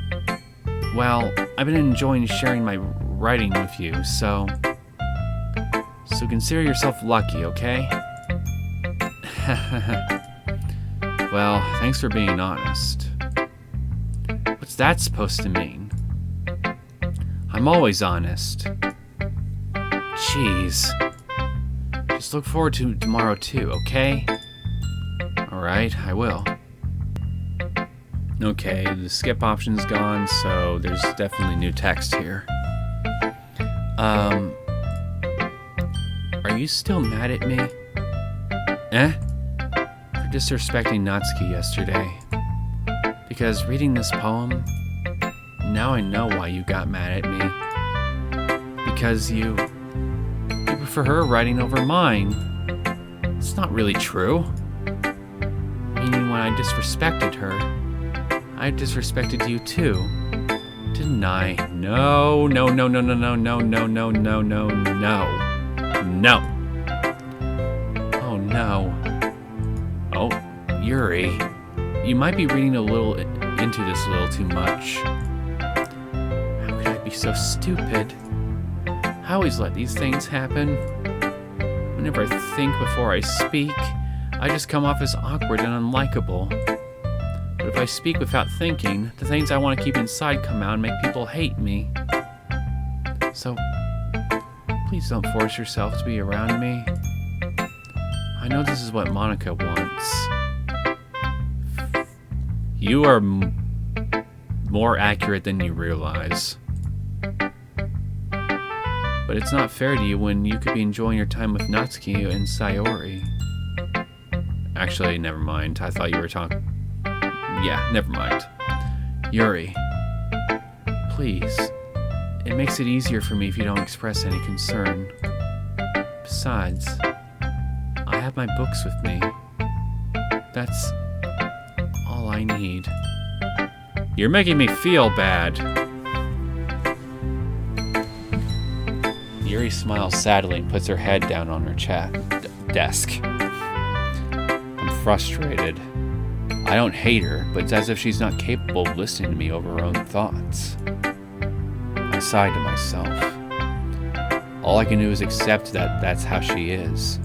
enjoying sharing my writing with you, so consider yourself lucky, okay? Well, thanks for being honest. What's that supposed to mean? I'm always honest. Jeez. Just look forward to tomorrow too, okay? Alright, I will. Okay, the skip option's gone, so there's definitely new text here. Are you still mad at me? For disrespecting Natsuki yesterday. Because reading this poem, now I know why you got mad at me. Because you prefer her writing over mine. It's not really true. Meaning when I disrespected her, I disrespected you too. Didn't I? No. Oh no. Oh, Yuri. You might be reading into this a little too much. How could I be so stupid? I always let these things happen. Whenever I think before I speak, I just come off as awkward and unlikable. But if I speak without thinking, the things I want to keep inside come out and make people hate me. So, please don't force yourself to be around me. I know this is what Monica wants. You are more accurate than you realize. But it's not fair to you when you could be enjoying your time with Natsuki and Sayori. Actually, never mind. I thought you were talking... Yeah, never mind. Yuri, Please. It makes it easier for me if you don't express any concern. Besides, I have my books with me. That's all I need. You're making me feel bad. Yuri smiles sadly and puts her head down on her desk. I'm frustrated. I don't hate her, but it's as if she's not capable of listening to me over her own thoughts. I sigh to myself. All I can do is accept that that's how she is.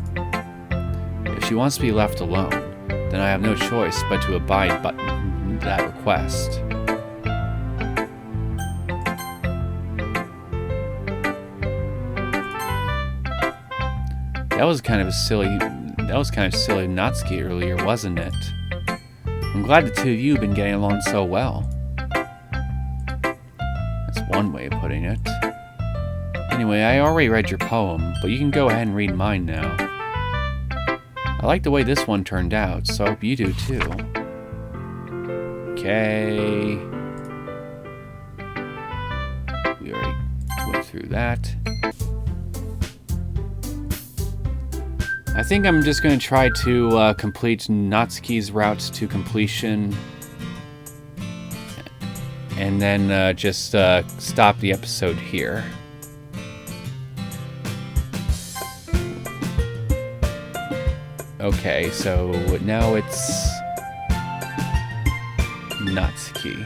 If she wants to be left alone, then I have no choice but to abide by that request. That was kind of silly Natsuki earlier, wasn't it? I'm glad the two of you have been getting along so well. That's one way of putting it. Anyway, I already read your poem, but you can go ahead and read mine now. I like the way this one turned out, so I hope you do too. Okay. We already went through that. I think I'm just going to try to complete Natsuki's route to completion. And then just stop the episode here. Okay, so now it's Natsuki.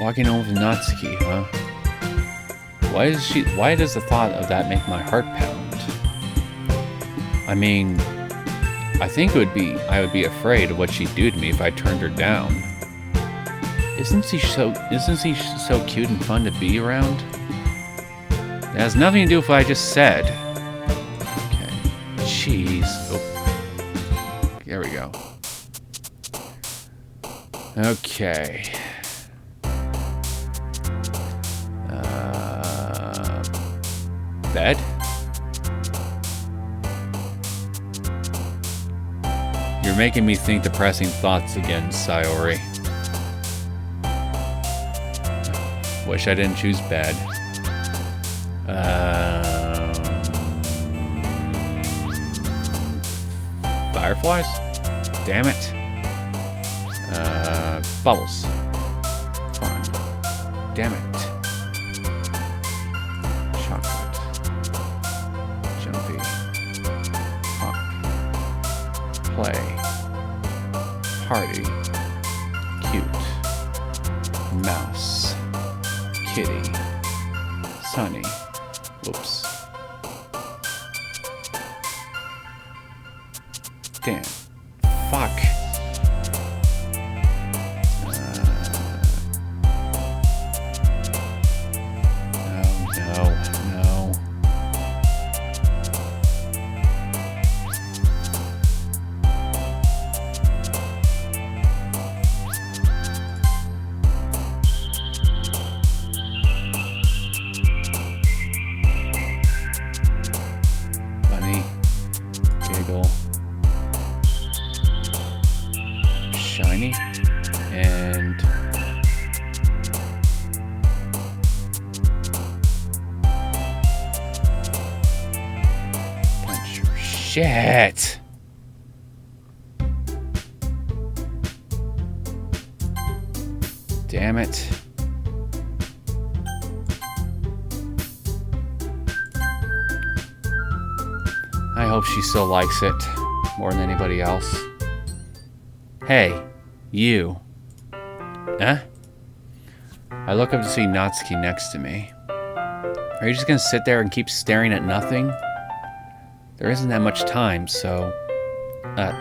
Walking home with Natsuki, huh? Why does the thought of that make my heart pound? I mean, I think I would be afraid of what she'd do to me if I turned her down. Isn't he so cute and fun to be around? It has nothing to do with what I just said. Okay. Jeez. Oh. There we go. Okay. Bed? You're making me think depressing thoughts again, Sayori. Wish I didn't choose bed. Fireflies? Damn it. Bubbles. Fun. Damn it. Chocolate. Jumpy. Hop. Play. Party. Cute. Mouse. Kitty. Sunny. Whoops. Damn. Fuck. No. Bunny. Giggle. Shiny. And punch. Shit. Damn it. I hope she still likes it more than anybody else. Hey, you. Huh? I look up to see Natsuki next to me. Are you just gonna sit there and keep staring at nothing? There isn't that much time, so...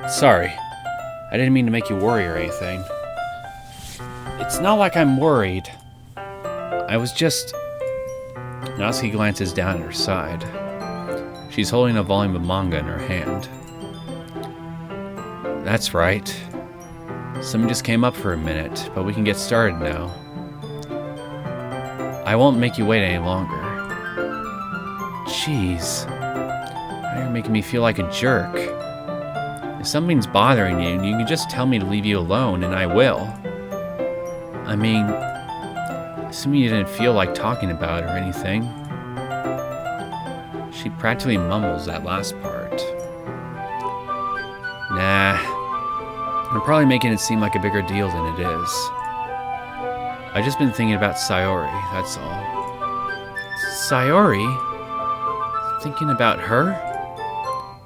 sorry. I didn't mean to make you worry or anything. It's not like I'm worried. I was just... Natsuki glances down at her side. She's holding a volume of manga in her hand. That's right. Someone just came up for a minute, but we can get started now. I won't make you wait any longer. Jeez. You're making me feel like a jerk. If something's bothering you, you can just tell me to leave you alone, and I will. I mean, assuming you didn't feel like talking about it or anything. She practically mumbles that last part. Nah, I'm probably making it seem like a bigger deal than it is. I've just been thinking about Sayori, that's all. Sayori? Thinking about her?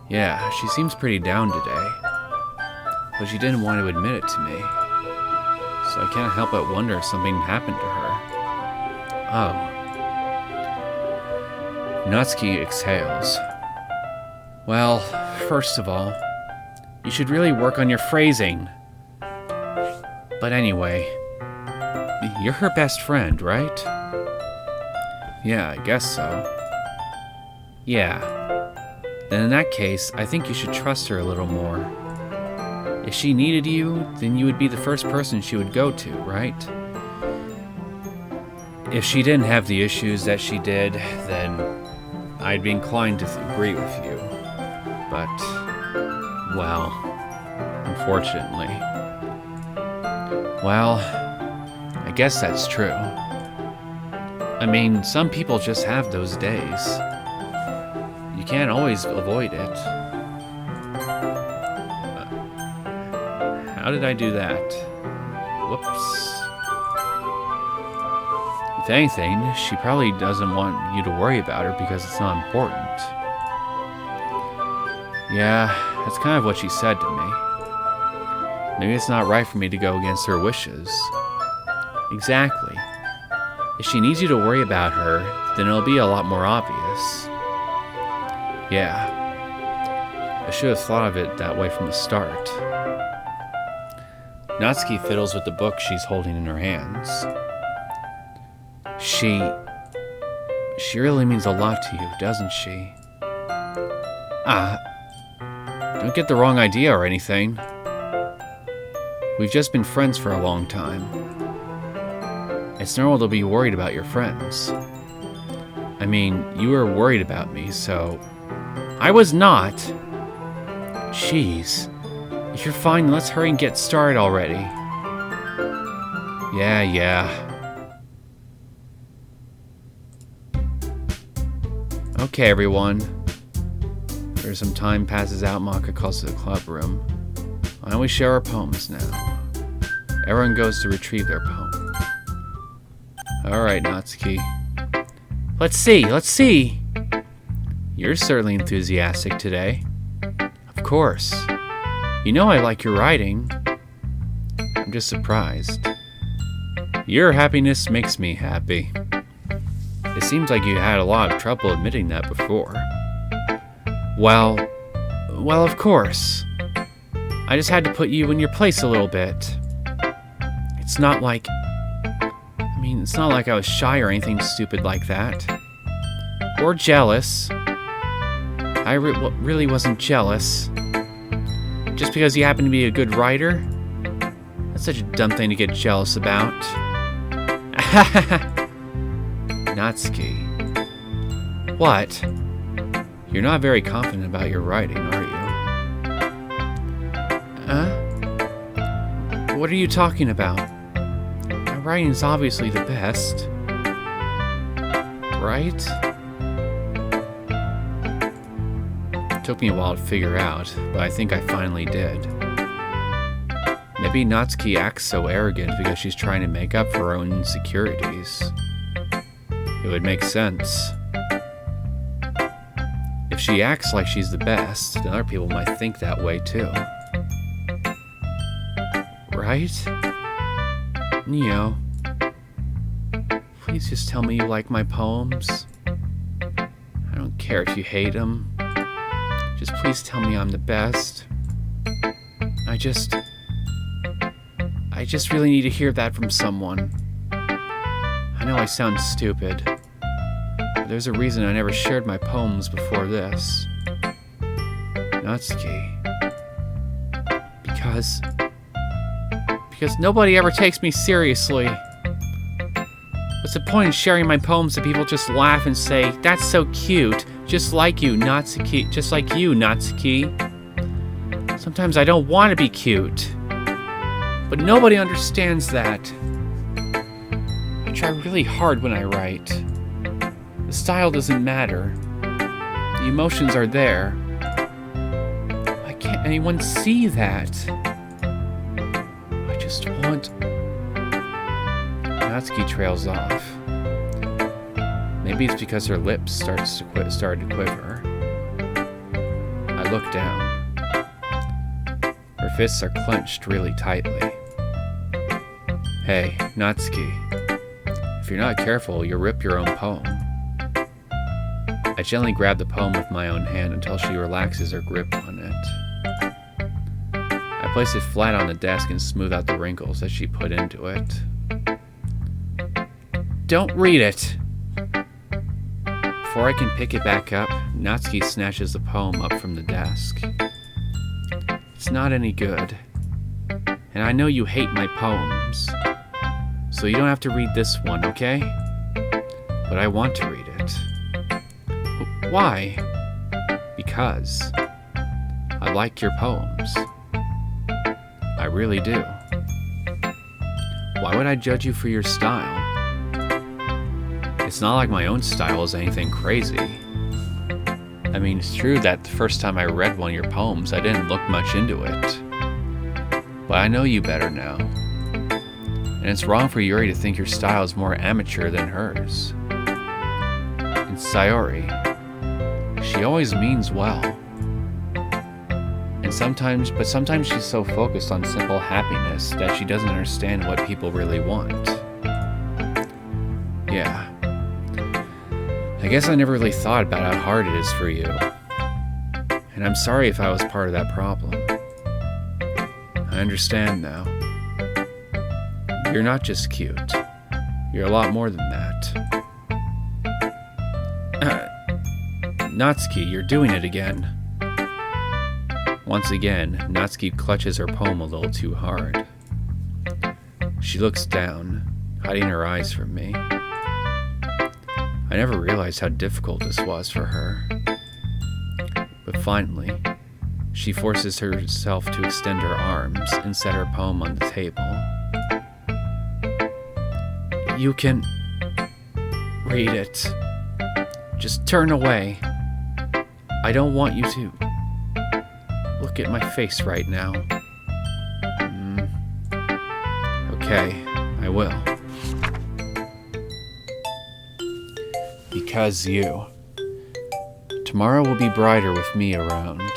Yeah, she seems pretty down today. But she didn't want to admit it to me. So I can't help but wonder if something happened to her. Oh. Natsuki exhales. Well, first of all, you should really work on your phrasing. But anyway, you're her best friend, right? Yeah, I guess so. Yeah. Then in that case, I think you should trust her a little more. If she needed you, then you would be the first person she would go to, right? If she didn't have the issues that she did, then I'd be inclined to agree with you. But, well, unfortunately. Well, I guess that's true. I mean, some people just have those days. You can't always avoid it. How did I do that? Whoops. If anything, she probably doesn't want you to worry about her because it's not important. Yeah, that's kind of what she said to me. Maybe it's not right for me to go against her wishes. Exactly. If she needs you to worry about her, then it'll be a lot more obvious. Yeah. I should have thought of it that way from the start. Natsuki fiddles with the book she's holding in her hands. She really means a lot to you, doesn't she? Don't get the wrong idea or anything. We've just been friends for a long time. It's normal to be worried about your friends. I mean, you were worried about me, so... I was not! Jeez. If you're fine, let's hurry and get started already. Yeah. Okay, everyone. After some time passes out, Maka calls to the club room. Why don't we share our poems now? Everyone goes to retrieve their poem. Alright, Natsuki. Let's see! You're certainly enthusiastic today. Of course. You know I like your writing. I'm just surprised. Your happiness makes me happy. It seems like you had a lot of trouble admitting that before. Well, of course. I just had to put you in your place a little bit. It's not like I was shy or anything stupid like that. Or jealous. I really wasn't jealous. Just because you happen to be a good writer? That's such a dumb thing to get jealous about. Natsuki. What? You're not very confident about your writing, are you? What are you talking about? My writing is obviously the best. Right? It took me a while to figure out, but I think I finally did. Maybe Natsuki acts so arrogant because she's trying to make up for her own insecurities. It would make sense. If she acts like she's the best, then other people might think that way too. Right? Neo, please just tell me you like my poems. I don't care if you hate them. Just please tell me I'm the best. I just really need to hear that from someone. I know I sound stupid, but there's a reason I never shared my poems before this. Natsuki. Because nobody ever takes me seriously. But What's the point in sharing my poems if people just laugh and say, "That's so cute, just like you, Natsuki, just like you, Natsuki"? Sometimes I don't want to be cute, but nobody understands that. I try really hard when I write. The style doesn't matter. The emotions are there. Why can't anyone see that? I just want... Natsuki trails off. Maybe it's because her lips started to quiver. I look down. Her fists are clenched really tightly. Hey, Natsuki. If you're not careful, you'll rip your own poem. I gently grab the poem with my own hand until she relaxes her grip on it. I place it flat on the desk and smooth out the wrinkles that she put into it. Don't read it! Before I can pick it back up, Natsuki snatches the poem up from the desk. It's not any good. And I know you hate my poems. So you don't have to read this one, okay? But I want to read it. Why? Because I like your poems. I really do. Why would I judge you for your style? It's not like my own style is anything crazy. I mean, it's true that the first time I read one of your poems, I didn't look much into it. But I know you better now. And it's wrong for Yuri to think your style is more amateur than hers. And Sayori, she always means well. And sometimes she's so focused on simple happiness that she doesn't understand what people really want. Yeah. I guess I never really thought about how hard it is for you. And I'm sorry if I was part of that problem. I understand now. You're not just cute. You're a lot more than that. Natsuki, you're doing it again. Once again, Natsuki clutches her poem a little too hard. She looks down, hiding her eyes from me. I never realized how difficult this was for her. But finally, she forces herself to extend her arms and set her poem on the table. You can read it. Just turn away. I don't want you to look at my face right now. Okay, I will. Because you. Tomorrow will be brighter with me around.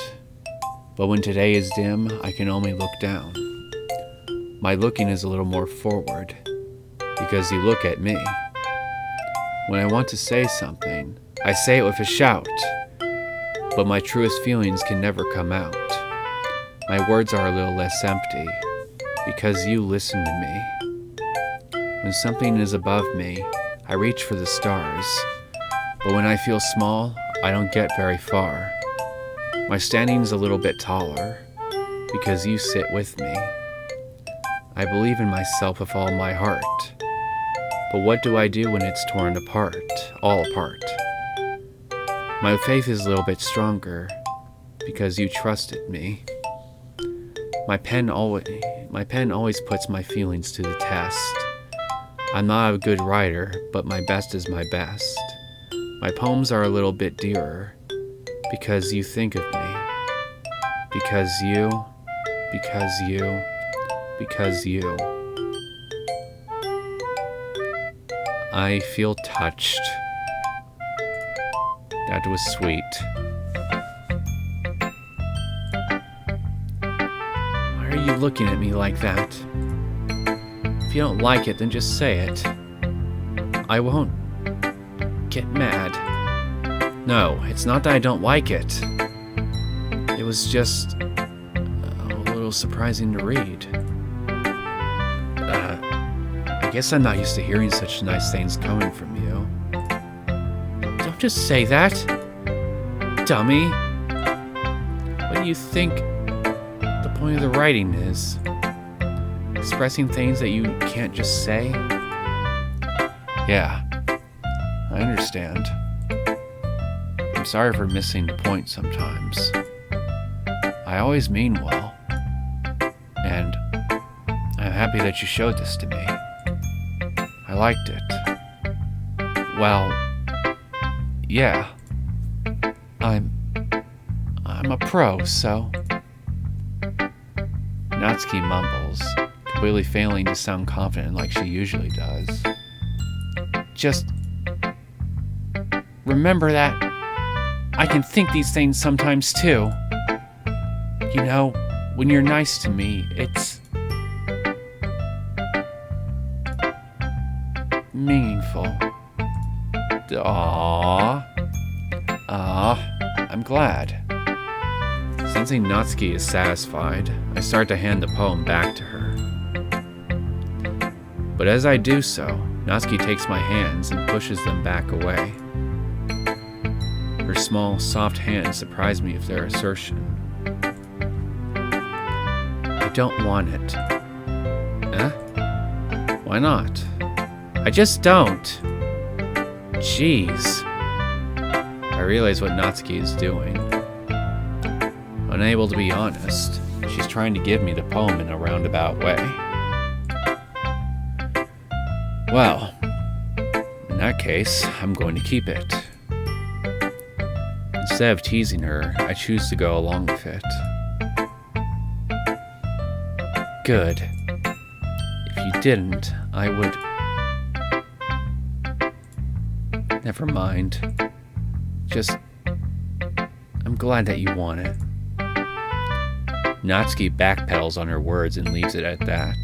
But when today is dim, I can only look down. My looking is a little more forward, because you look at me. When I want to say something, I say it with a shout. But my truest feelings can never come out. My words are a little less empty, because you listen to me. When something is above me, I reach for the stars. But when I feel small, I don't get very far. My standing's a little bit taller, because you sit with me. I believe in myself with all my heart. But what do I do when it's torn apart, all apart? My faith is a little bit stronger, because you trusted me. My pen always puts my feelings to the test. I'm not a good writer, but my best is my best. My poems are a little bit dearer, because you think of me. Because you. I feel touched. That was sweet. Why are you looking at me like that? If you don't like it, then just say it. I won't get mad. No, it's not that I don't like it. It was just a little surprising to read. I guess I'm not used to hearing such nice things coming from you. Don't just say that, dummy. What do you think the point of the writing is? Expressing things that you can't just say? Yeah, I understand. I'm sorry for missing the point sometimes. I always mean well. And I'm happy that you showed this to me. I liked it. Well, yeah. I'm a pro, so... Natsuki mumbles, completely failing to sound confident like she usually does. Just remember that I can think these things sometimes too. You know, when you're nice to me, it's meaningful. Aww. I'm glad. Sensing Natsuki is satisfied, I start to hand the poem back to her. But as I do so, Natsuki takes my hands and pushes them back away. Her small, soft hands surprise me with their assertion. I don't want it. Huh? Why not? I just don't. Jeez. I realize what Natsuki is doing. Unable to be honest, she's trying to give me the poem in a roundabout way. Well, in that case, I'm going to keep it. Instead of teasing her, I choose to go along with it. Good. If you didn't, I would... Never mind. Just... I'm glad that you want it. Natsuki backpedals on her words and leaves it at that.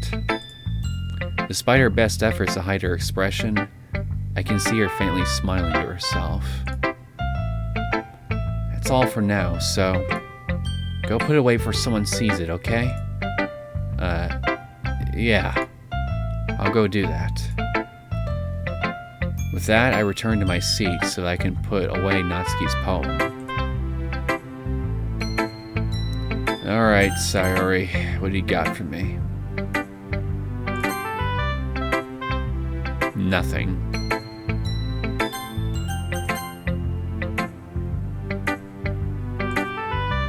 Despite her best efforts to hide her expression, I can see her faintly smiling to herself. That's all for now, so go put it away before someone sees it, okay? Yeah. I'll go do that. With that, I return to my seat so that I can put away Natsuki's poem. Alright, Sayori, what do you got for me? Nothing.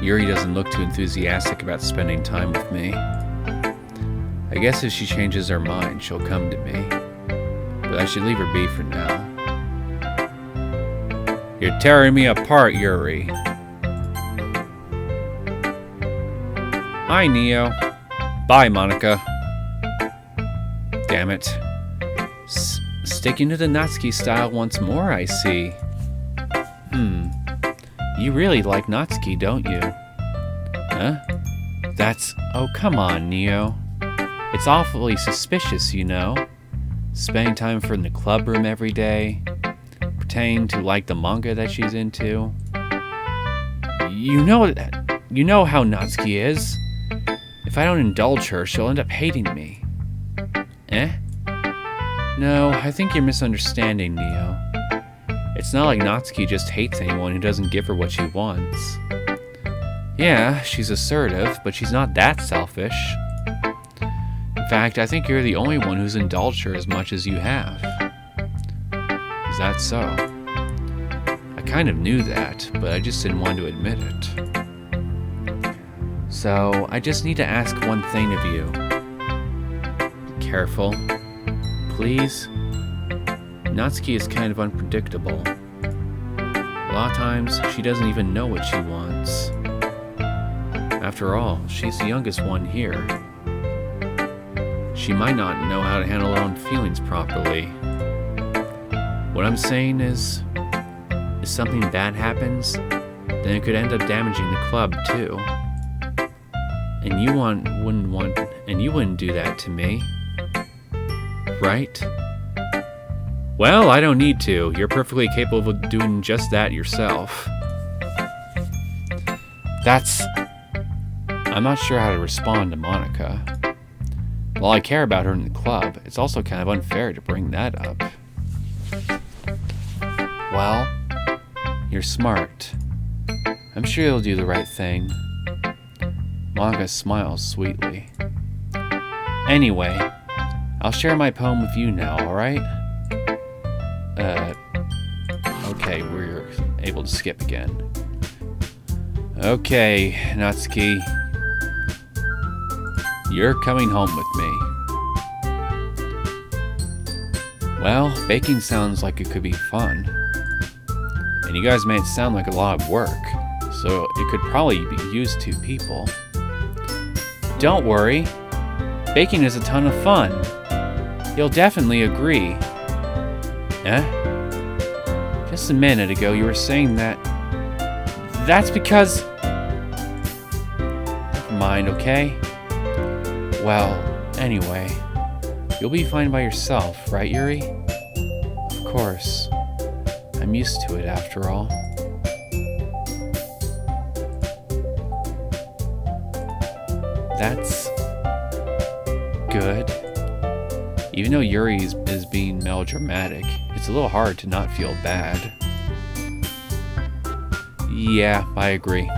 Yuri doesn't look too enthusiastic about spending time with me. I guess if she changes her mind, she'll come to me. But I should leave her be for now. You're tearing me apart, Yuri. Hi, Neo. Bye, Monica. Damn it. Sticking to the Natsuki style once more, I see. You really like Natsuki, don't you? Huh? That's... Oh, come on, Neo. It's awfully suspicious, you know. Spending time for in the club room every day. Pretending to like the manga that she's into. You know how Natsuki is. If I don't indulge her, she'll end up hating me. Eh? No, I think you're misunderstanding, Neo. It's not like Natsuki just hates anyone who doesn't give her what she wants. Yeah, she's assertive, but she's not that selfish. In fact, I think you're the only one who's indulged her as much as you have. Is that so? I kind of knew that, but I just didn't want to admit it. So, I just need to ask one thing of you. Be careful. Please? Natsuki is kind of unpredictable. A lot of times, she doesn't even know what she wants. After all, she's the youngest one here. She might not know how to handle her own feelings properly. What I'm saying is, if something bad happens, then it could end up damaging the club too. And you wouldn't do that to me. Right? Well, I don't need to. You're perfectly capable of doing just that yourself. I'm not sure how to respond to Monica. While I care about her in the club, it's also kind of unfair to bring that up. Well, you're smart. I'm sure you'll do the right thing. Monica smiles sweetly. Anyway, I'll share my poem with you now, alright? Okay, we're able to skip again. Okay, Natsuki. You're coming home with me. Well, baking sounds like it could be fun. And you guys made it sound like a lot of work, so it could probably use 2 people. Don't worry. Baking is a ton of fun. You'll definitely agree. Eh? Just a minute ago you were saying that... That's because... Never mind, okay? Well, anyway, you'll be fine by yourself, right, Yuri? Of course. I'm used to it, after all. That's... good. Even though Yuri is being melodramatic, it's a little hard to not feel bad. Yeah, I agree.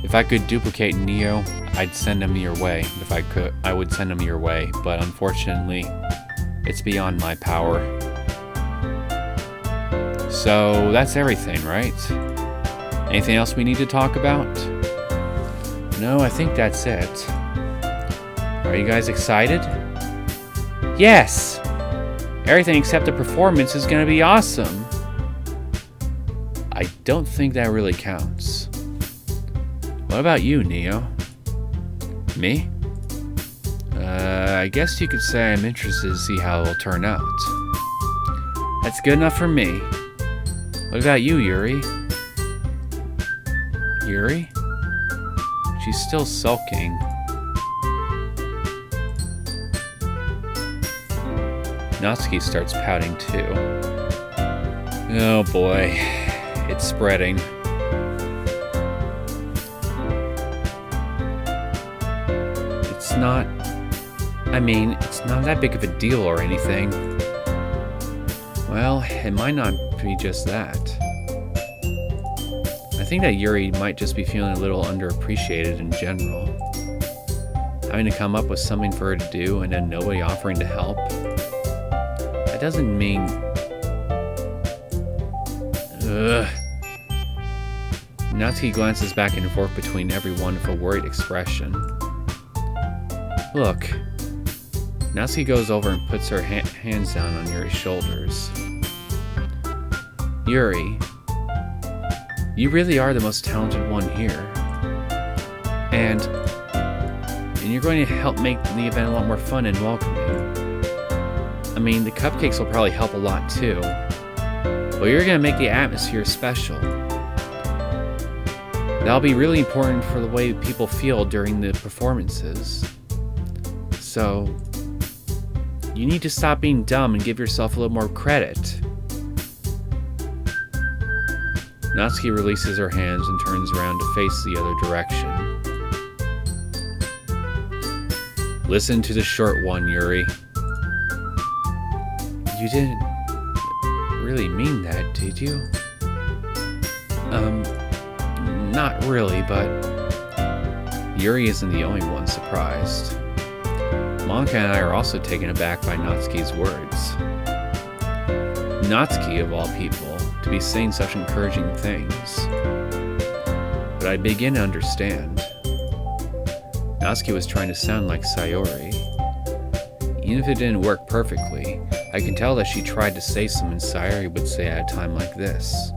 If I could duplicate Neo, I'd send him your way. If I could, I would send him your way, but unfortunately, it's beyond my power. So, that's everything, right? Anything else we need to talk about? No, I think that's it. Are you guys excited? Yes! Everything except the performance is gonna be awesome. I don't think that really counts. What about you, Neo? Me? I guess you could say I'm interested to see how it'll turn out. That's good enough for me. What about you, Yuri? Yuri? She's still sulking. Natsuki starts pouting too. Oh boy, it's spreading. It's not that big of a deal or anything. Well, it might not be just that. I think that Yuri might just be feeling a little underappreciated in general. Having to come up with something for her to do and then nobody offering to help. That doesn't mean... Ugh. Natsuki glances back and forth between everyone with a worried expression. Look. Natsuki goes over and puts her hands down on Yuri's shoulders. Yuri, you really are the most talented one here. And you're going to help make the event a lot more fun and welcoming. I mean, the cupcakes will probably help a lot too. But you're going to make the atmosphere special. That'll be really important for the way people feel during the performances. So, you need to stop being dumb and give yourself a little more credit. Natsuki releases her hands and turns around to face the other direction. Listen to the short one, Yuri. You didn't really mean that, did you? Not really, but... Yuri isn't the only one surprised. Monika and I are also taken aback by Natsuki's words. Natsuki, of all people, to be saying such encouraging things. But I begin to understand. Natsuki was trying to sound like Sayori. Even if it didn't work perfectly, I can tell that she tried to say something Sayori would say at a time like this.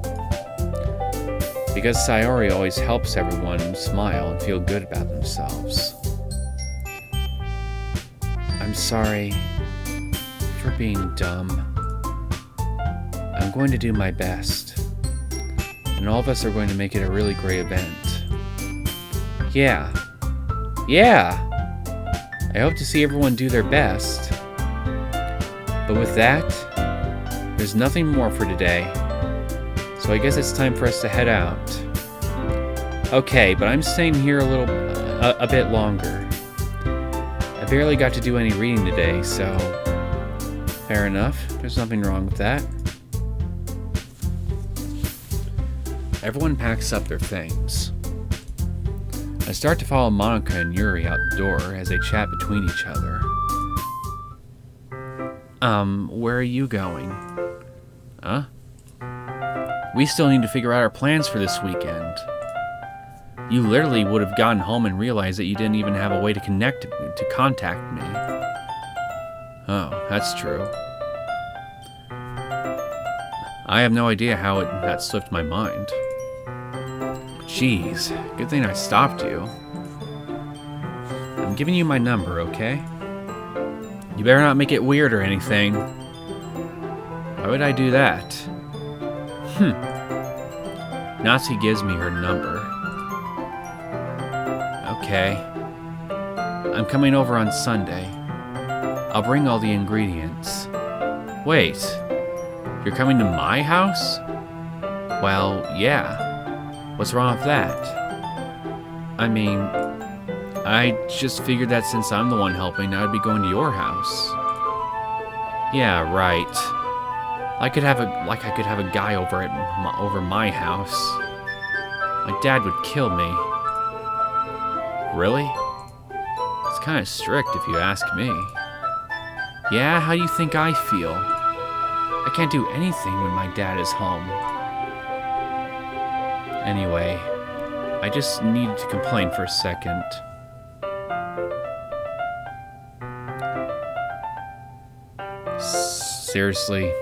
Because Sayori always helps everyone smile and feel good about themselves. I'm sorry for being dumb. I'm going to do my best. And all of us are going to make it a really great event. Yeah. I hope to see everyone do their best. But with that, there's nothing more for today. So I guess it's time for us to head out. Okay, but I'm staying here a bit longer. I barely got to do any reading today, so fair enough. There's nothing wrong with that. Everyone packs up their things. I start to follow Monika and Yuri out the door as they chat between each other. Where are you going? Huh? We still need to figure out our plans for this weekend. You literally would have gotten home and realized that you didn't even have a way to contact me. Oh, that's true. I have no idea how that slipped my mind. Jeez, good thing I stopped you. I'm giving you my number, okay? You better not make it weird or anything. Why would I do that? Natsuki gives me her number. Okay. I'm coming over on Sunday. I'll bring all the ingredients. Wait, you're coming to my house? Well, yeah. What's wrong with that? I mean, I just figured that since I'm the one helping, I'd be going to your house. Yeah, right. I could have a guy over my house. My dad would kill me. Really? It's kind of strict if you ask me. Yeah, how do you think I feel? I can't do anything when my dad is home. Anyway, I just needed to complain for a second. Seriously?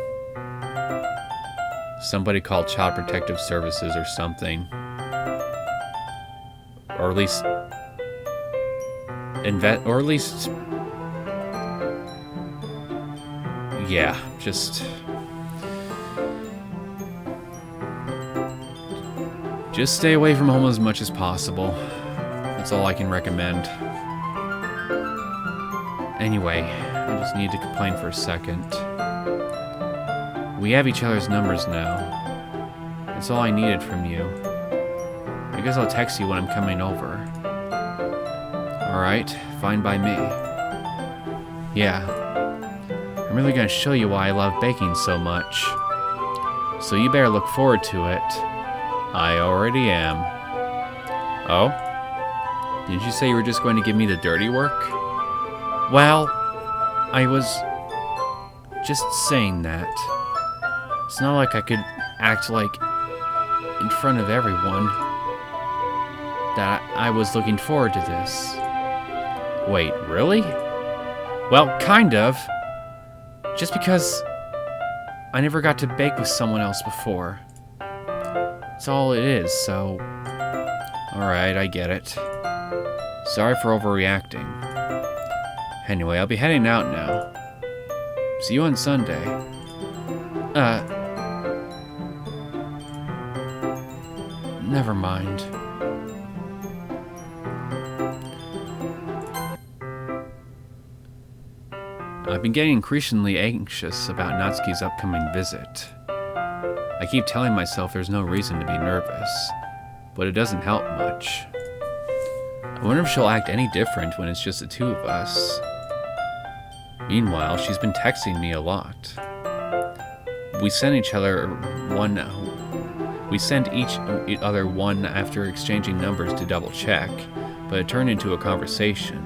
Somebody called Child Protective Services or something. Or at least... Yeah, just stay away from home as much as possible. That's all I can recommend. Anyway, I just need to complain for a second. We have each other's numbers now. That's all I needed from you. I guess I'll text you when I'm coming over. Alright, fine by me. Yeah. I'm really gonna show you why I love baking so much. So you better look forward to it. I already am. Oh? Did you say you were just going to give me the dirty work? Well, I was just saying that. It's not like I could act like in front of everyone that I was looking forward to this. Wait, really? Well, kind of. Just because I never got to bake with someone else before. That's all it is, so... Alright, I get it. Sorry for overreacting. Anyway, I'll be heading out now. See you on Sunday. Never mind. I've been getting increasingly anxious about Natsuki's upcoming visit. I keep telling myself there's no reason to be nervous, but it doesn't help much. I wonder if she'll act any different when it's just the two of us. Meanwhile, she's been texting me a lot. We sent each other one after exchanging numbers to double check, but it turned into a conversation.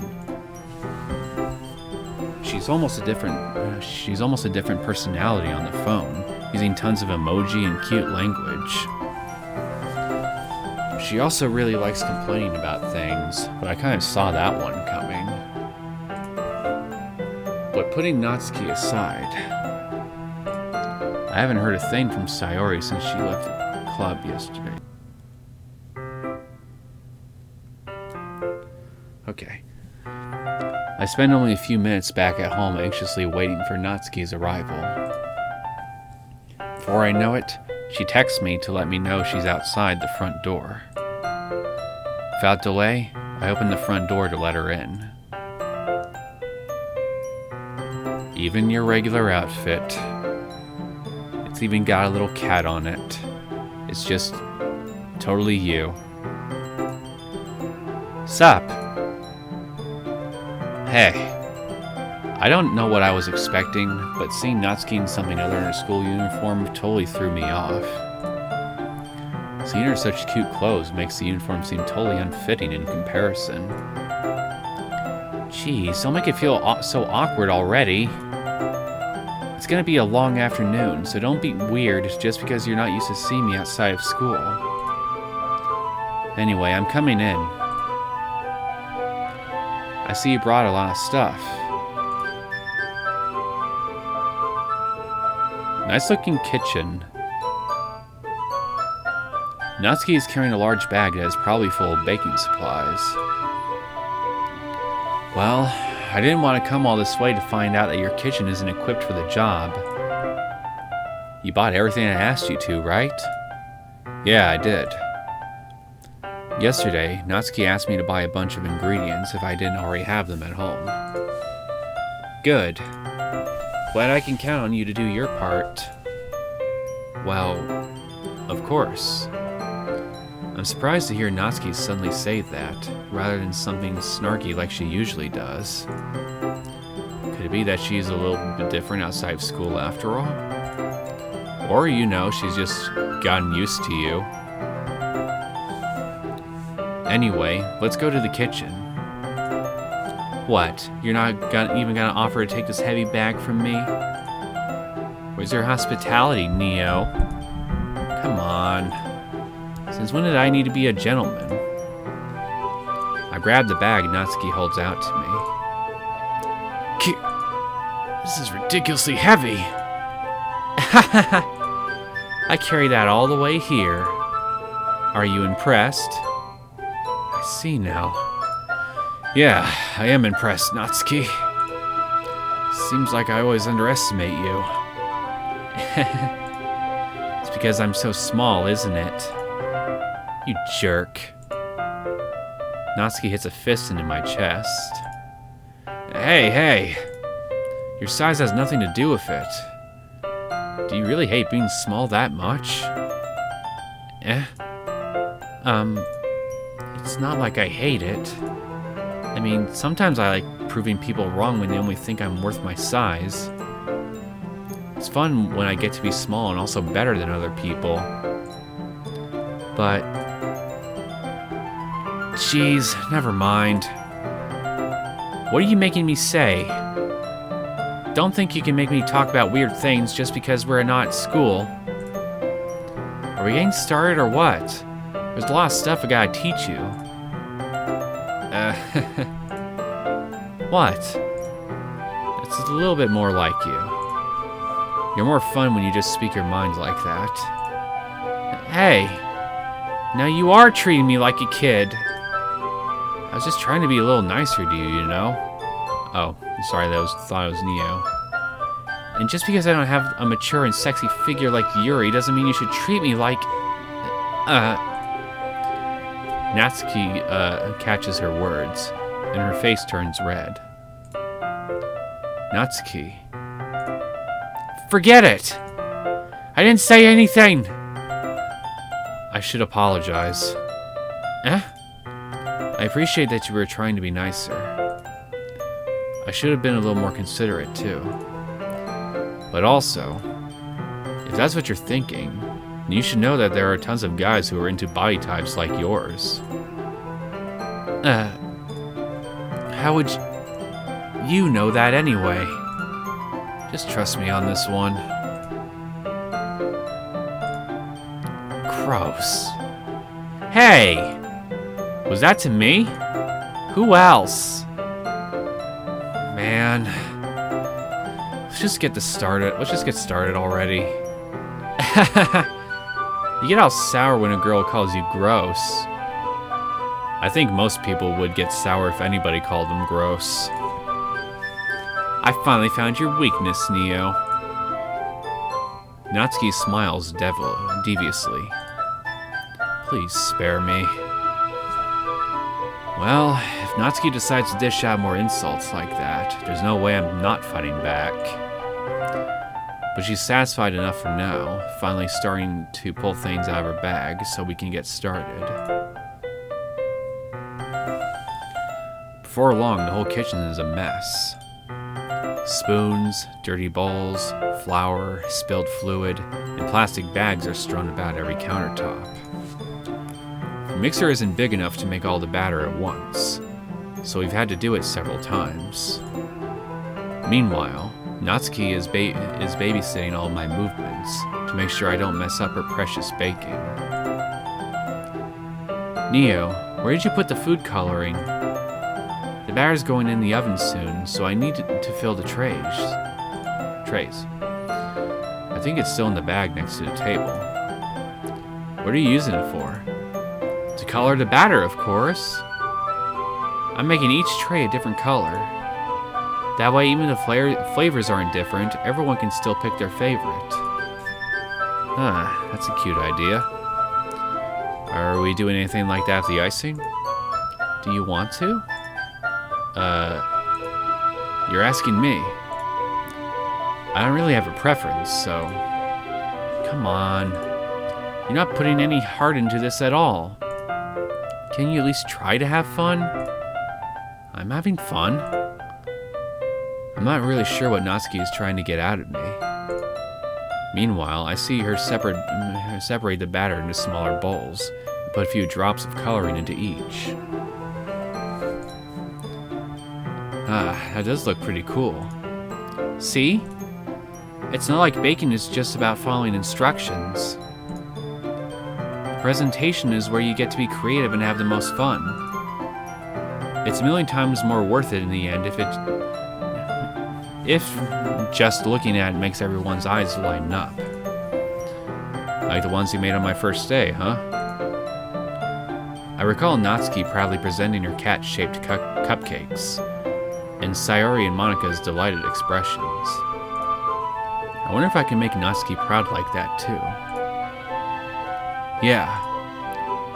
She's almost a different personality on the phone, using tons of emoji and cute language. She also really likes complaining about things, but I kind of saw that one coming. But putting Natsuki aside, I haven't heard a thing from Sayori since she left the club yesterday. Okay. I spend only a few minutes back at home anxiously waiting for Natsuki's arrival. Before I know it, she texts me to let me know she's outside the front door. Without delay, I open the front door to let her in. Even your regular outfit. It's even got a little cat on it. It's just totally you. Sup? Hey. I don't know what I was expecting, but seeing Natsuki in something other than her school uniform totally threw me off. Seeing her in such cute clothes makes the uniform seem totally unfitting in comparison. Jeez, don't make it feel so awkward already. It's gonna be a long afternoon, so don't be weird just because you're not used to seeing me outside of school. Anyway, I'm coming in. I see you brought a lot of stuff. Nice looking kitchen. Natsuki is carrying a large bag that is probably full of baking supplies. Well, I didn't want to come all this way to find out that your kitchen isn't equipped for the job. You bought everything I asked you to, right? Yeah, I did. Yesterday, Natsuki asked me to buy a bunch of ingredients if I didn't already have them at home. Good. Glad I can count on you to do your part. Well, of course. I'm surprised to hear Natsuki suddenly say that, rather than something snarky like she usually does. Could it be that she's a little bit different outside of school after all? Or, you know, she's just gotten used to you. Anyway, let's go to the kitchen. What? You're not even gonna offer to take this heavy bag from me? Where's your hospitality, Neo? Come on. Since when did I need to be a gentleman? I grab the bag Natsuki holds out to me. This is ridiculously heavy. I carry that all the way here. Are you impressed? I see now. Yeah, I am impressed, Natsuki. Seems like I always underestimate you. It's because I'm so small, isn't it? You jerk. Natsuki hits a fist into my chest. Hey! Your size has nothing to do with it. Do you really hate being small that much? It's not like I hate it. I mean, sometimes I like proving people wrong when they only think I'm worth my size. It's fun when I get to be small and also better than other people. But... Jeez, never mind. What are you making me say? Don't think you can make me talk about weird things just because we're not at school. Are we getting started or what? There's a lot of stuff I gotta teach you. What? It's a little bit more like you. You're more fun when you just speak your mind like that. Hey! Now you are treating me like a kid. I was just trying to be a little nicer to you, you know? Oh, sorry, thought it was Neo. And just because I don't have a mature and sexy figure like Yuri doesn't mean you should treat me like... Natsuki catches her words, and her face turns red. Natsuki. Forget it! I didn't say anything! I should apologize. I appreciate that you were trying to be nicer. I should have been a little more considerate, too. But also, if that's what you're thinking, then you should know that there are tons of guys who are into body types like yours. How would you know that anyway? Just trust me on this one. Gross. Hey! Was that to me? Who else? Man. Let's just get this started. Let's just get started already. You get all sour when a girl calls you gross. I think most people would get sour if anybody called them gross. I finally found your weakness, Neo. Natsuki smiles deviously. Please spare me. Well, if Natsuki decides to dish out more insults like that, there's no way I'm not fighting back. But she's satisfied enough for now, finally starting to pull things out of her bag so we can get started. Before long, the whole kitchen is a mess. Spoons, dirty bowls, flour, spilled fluid, and plastic bags are strewn about every countertop. The mixer isn't big enough to make all the batter at once, so we've had to do it several times. Meanwhile, Natsuki is babysitting all my movements to make sure I don't mess up her precious baking. Neo, where did you put the food coloring? The batter's going in the oven soon, so I need to fill the trays. I think it's still in the bag next to the table. What are you using it for? To color the batter, of course. I'm making each tray a different color. That way, even if flavors aren't different, everyone can still pick their favorite. That's a cute idea. Are we doing anything like that with the icing? Do you want to? You're asking me. I don't really have a preference, so... Come on. You're not putting any heart into this at all. Can you at least try to have fun? I'm having fun. I'm not really sure what Natsuki is trying to get out of me. Meanwhile, I see her separate the batter into smaller bowls and put a few drops of coloring into each. That does look pretty cool. See? It's not like baking is just about following instructions. The presentation is where you get to be creative and have the most fun. It's a million times more worth it in the end if just looking at it makes everyone's eyes lighten up. Like the ones you made on my first day, huh? I recall Natsuki proudly presenting her cat-shaped cupcakes, and Sayori and Monika's delighted expressions. I wonder if I can make Natsuki proud like that too. Yeah,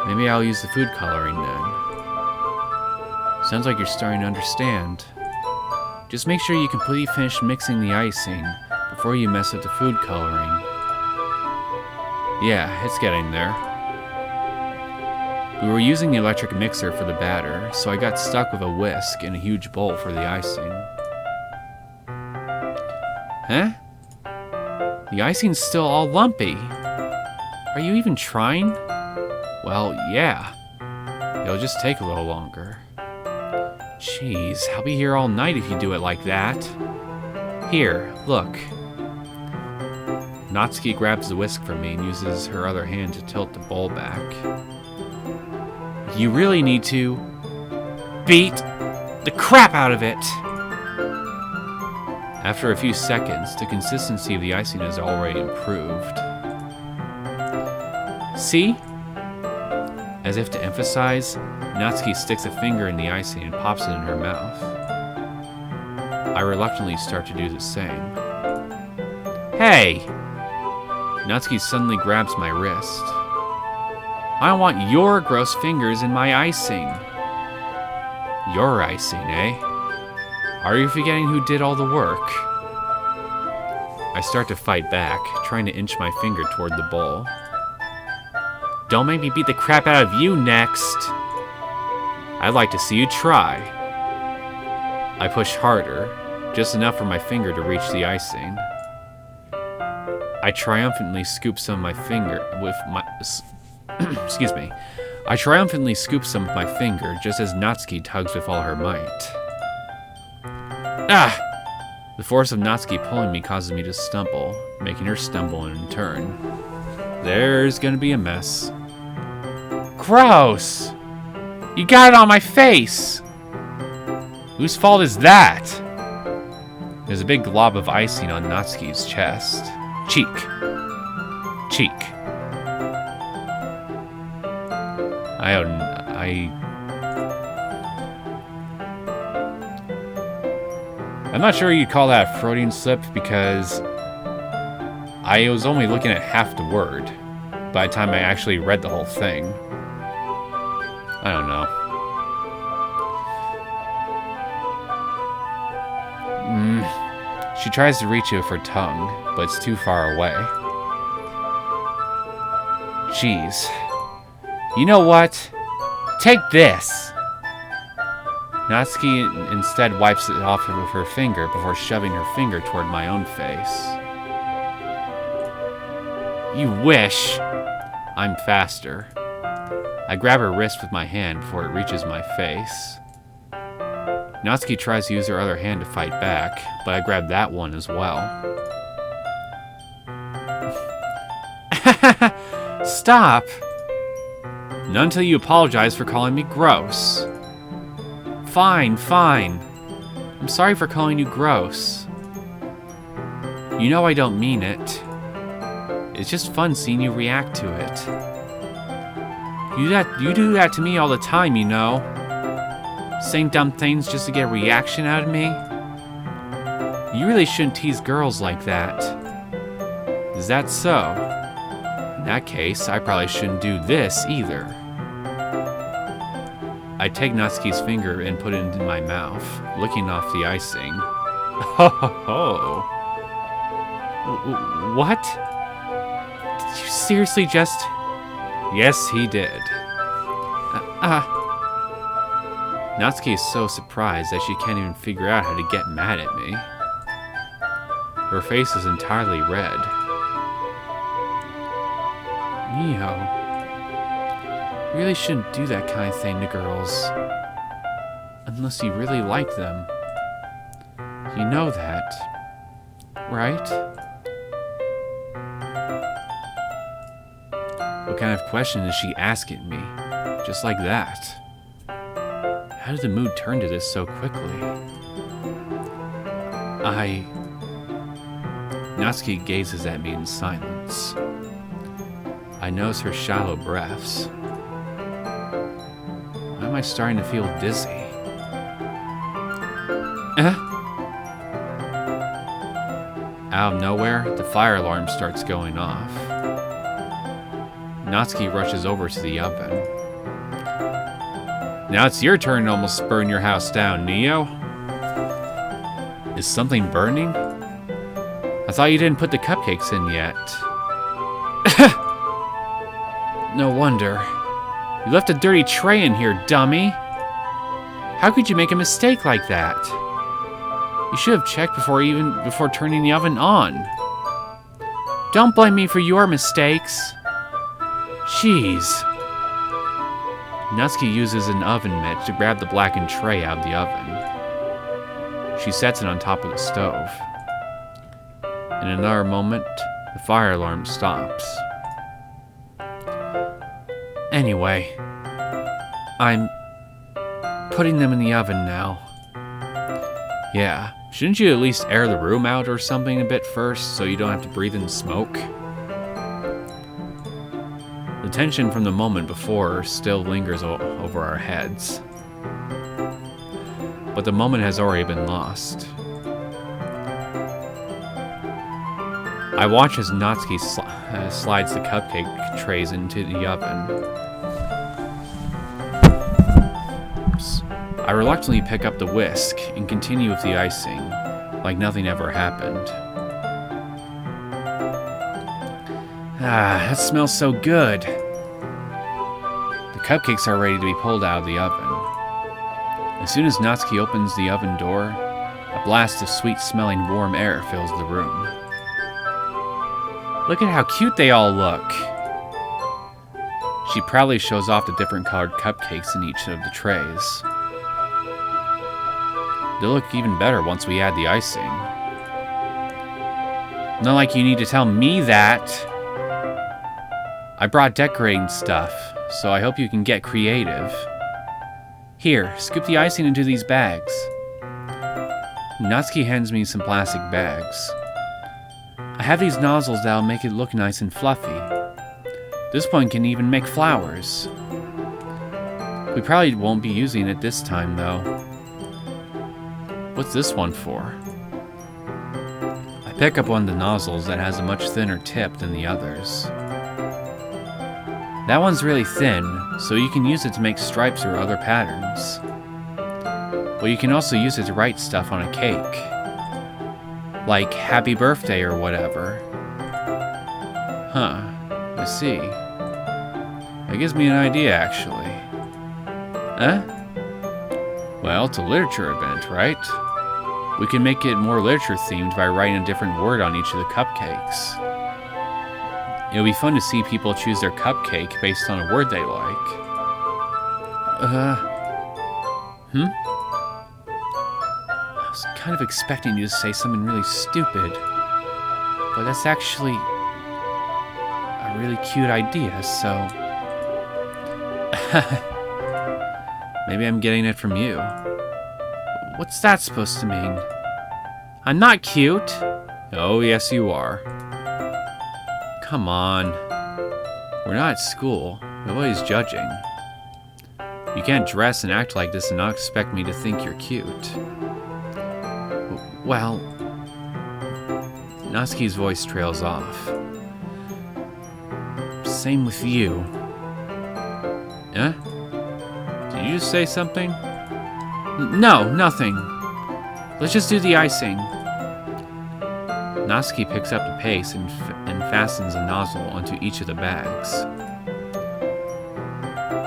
maybe I'll use the food coloring then. Sounds like you're starting to understand. Just make sure you completely finish mixing the icing before you mess up the food coloring. Yeah, it's getting there. We were using the electric mixer for the batter, so I got stuck with a whisk and a huge bowl for the icing. Huh? The icing's still all lumpy. Are you even trying? Well, yeah. It'll just take a little longer. Jeez, I'll be here all night if you do it like that. Here, look. Natsuki grabs the whisk from me and uses her other hand to tilt the bowl back. You really need to beat the crap out of it! After a few seconds, the consistency of the icing has already improved. See? As if to emphasize, Natsuki sticks a finger in the icing and pops it in her mouth. I reluctantly start to do the same. Hey! Natsuki suddenly grabs my wrist. I don't want your gross fingers in my icing. Your icing, eh? Are you forgetting who did all the work? I start to fight back, trying to inch my finger toward the bowl. Don't make me beat the crap out of you next! I'd like to see you try. I push harder, just enough for my finger to reach the icing. I triumphantly scoop some of my finger with my... excuse me. I triumphantly scoop some with my finger just as Natsuki tugs with all her might. Ah! The force of Natsuki pulling me causes me to stumble, making her stumble in turn. There's gonna be a mess. Gross! You got it on my face! Whose fault is that? There's a big glob of icing on Natsuki's chest. Cheek. Cheek. I'm not sure you'd call that a Freudian slip because I was only looking at half the word by the time I actually read the whole thing. I don't know. She tries to reach it with her tongue, but it's too far away. Jeez. You know what? Take this! Natsuki instead wipes it off with her finger before shoving her finger toward my own face. You wish! I'm faster. I grab her wrist with my hand before it reaches my face. Natsuki tries to use her other hand to fight back, but I grab that one as well. Stop! Not until you apologize for calling me gross. Fine, fine. I'm sorry for calling you gross. You know I don't mean it. It's just fun seeing you react to it. You do that to me all the time, you know. Saying dumb things just to get a reaction out of me. You really shouldn't tease girls like that. Is that so? In that case, I probably shouldn't do this either. I take Natsuki's finger and put it into my mouth, licking off the icing. Ho ho ho! What? Did you seriously just... Yes, he did. Natsuki is so surprised that she can't even figure out how to get mad at me. Her face is entirely red. Neo, you really shouldn't do that kind of thing to girls. Unless you really like them. You know that, right? What kind of question is she asking me? Just like that. How did the mood turn to this so quickly? Natsuki gazes at me in silence. I notice her shallow breaths. Why am I starting to feel dizzy? Out of nowhere, the fire alarm starts going off. Natsuki rushes over to the oven. Now it's your turn to almost burn your house down, Neo. Is something burning? I thought you didn't put the cupcakes in yet. No wonder. You left a dirty tray in here, dummy. How could you make a mistake like that? You should have checked before turning the oven on. Don't blame me for your mistakes. Jeez. Natsuki uses an oven mitt to grab the blackened tray out of the oven. She sets it on top of the stove. In another moment, the fire alarm stops. Anyway, I'm putting them in the oven now. Yeah, shouldn't you at least air the room out or something a bit first so you don't have to breathe in smoke? The tension from the moment before still lingers over our heads. But the moment has already been lost. I watch as Natsuki slides the cupcake trays into the oven. Oops. I reluctantly pick up the whisk and continue with the icing, like nothing ever happened. That smells so good. The cupcakes are ready to be pulled out of the oven. As soon as Natsuki opens the oven door, a blast of sweet-smelling warm air fills the room. Look at how cute they all look. She proudly shows off the different colored cupcakes in each of the trays. They'll look even better once we add the icing. Not like you need to tell me that. I brought decorating stuff, so I hope you can get creative. Here, scoop the icing into these bags. Natsuki hands me some plastic bags. I have these nozzles that'll make it look nice and fluffy. This one can even make flowers. We probably won't be using it this time, though. What's this one for? I pick up one of the nozzles that has a much thinner tip than the others. That one's really thin, so you can use it to make stripes or other patterns. But you can also use it to write stuff on a cake. Like, happy birthday or whatever. Huh, I see. That gives me an idea, actually. Huh? Well, it's a literature event, right? We can make it more literature-themed by writing a different word on each of the cupcakes. It'll be fun to see people choose their cupcake based on a word they like. kind of expecting you to say something really stupid. But that's actually a really cute idea, so... Maybe I'm getting it from you. What's that supposed to mean? I'm not cute. Oh, yes you are. Come on. We're not at school. Nobody's judging. You can't dress and act like this and not expect me to think you're cute. Well... Natsuki's voice trails off. Same with you. Eh? Did you just say something? No, nothing. Let's just do the icing. Natsuki picks up the pace and fastens a nozzle onto each of the bags.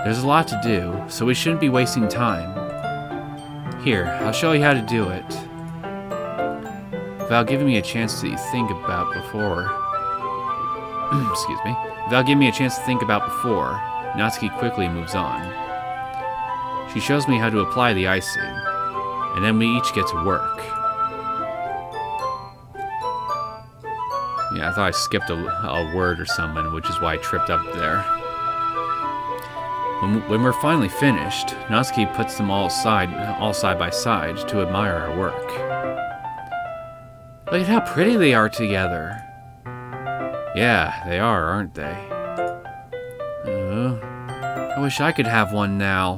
There's a lot to do, so we shouldn't be wasting time. Here, I'll show you how to do it. Without giving me a chance to think about before... Excuse me. Without giving me a chance to think about before, Natsuki quickly moves on. She shows me how to apply the icing, and then we each get to work. Yeah, I thought I skipped a word or something, which is why I tripped up there. When we're finally finished, Natsuki puts them all side by side to admire our work. Look at how pretty they are together. Yeah, they are, aren't they? I wish I could have one now.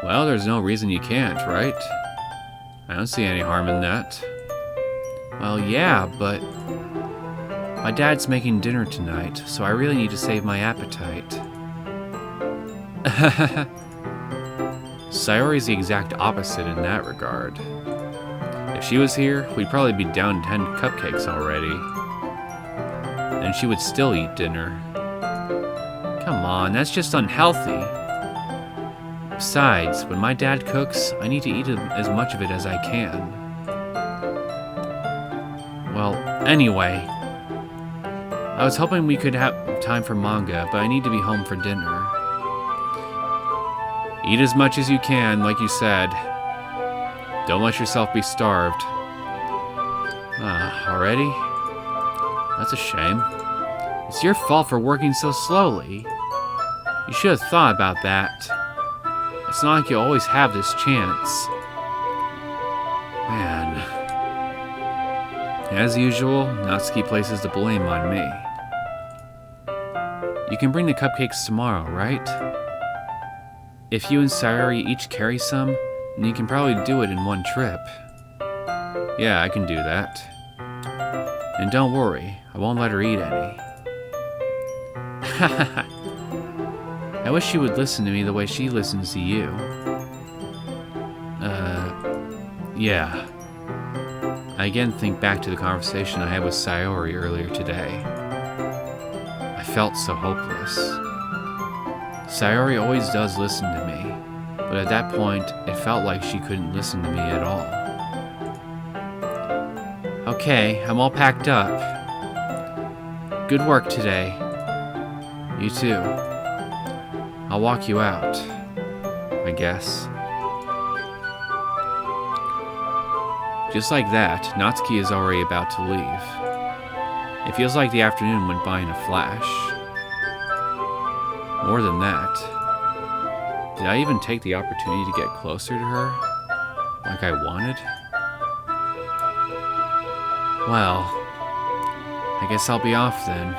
Well, there's no reason you can't, right? I don't see any harm in that. Well, yeah, but... my dad's making dinner tonight, so I really need to save my appetite. Sayori's the exact opposite in that regard. If she was here, we'd probably be down 10 cupcakes already. And she would still eat dinner. Come on, that's just unhealthy. Besides, when my dad cooks, I need to eat as much of it as I can. Well, anyway. I was hoping we could have time for manga, but I need to be home for dinner. Eat as much as you can, like you said. Don't let yourself be starved. Already? That's a shame. It's your fault for working so slowly. You should have thought about that. It's not like you always have this chance. Man. As usual, Natsuki places the blame on me. You can bring the cupcakes tomorrow, right? If you and Sayori each carry some, then you can probably do it in one trip. Yeah, I can do that. And don't worry, I won't let her eat any. I wish she would listen to me the way she listens to you. Yeah. I again think back to the conversation I had with Sayori earlier today. I felt so hopeless. Sayori always does listen to me, but at that point, it felt like she couldn't listen to me at all. Okay, I'm all packed up. Good work today. You too. I'll walk you out, I guess. Just like that, Natsuki is already about to leave. It feels like the afternoon went by in a flash. More than that, did I even take the opportunity to get closer to her, like I wanted? Well, I guess I'll be off then.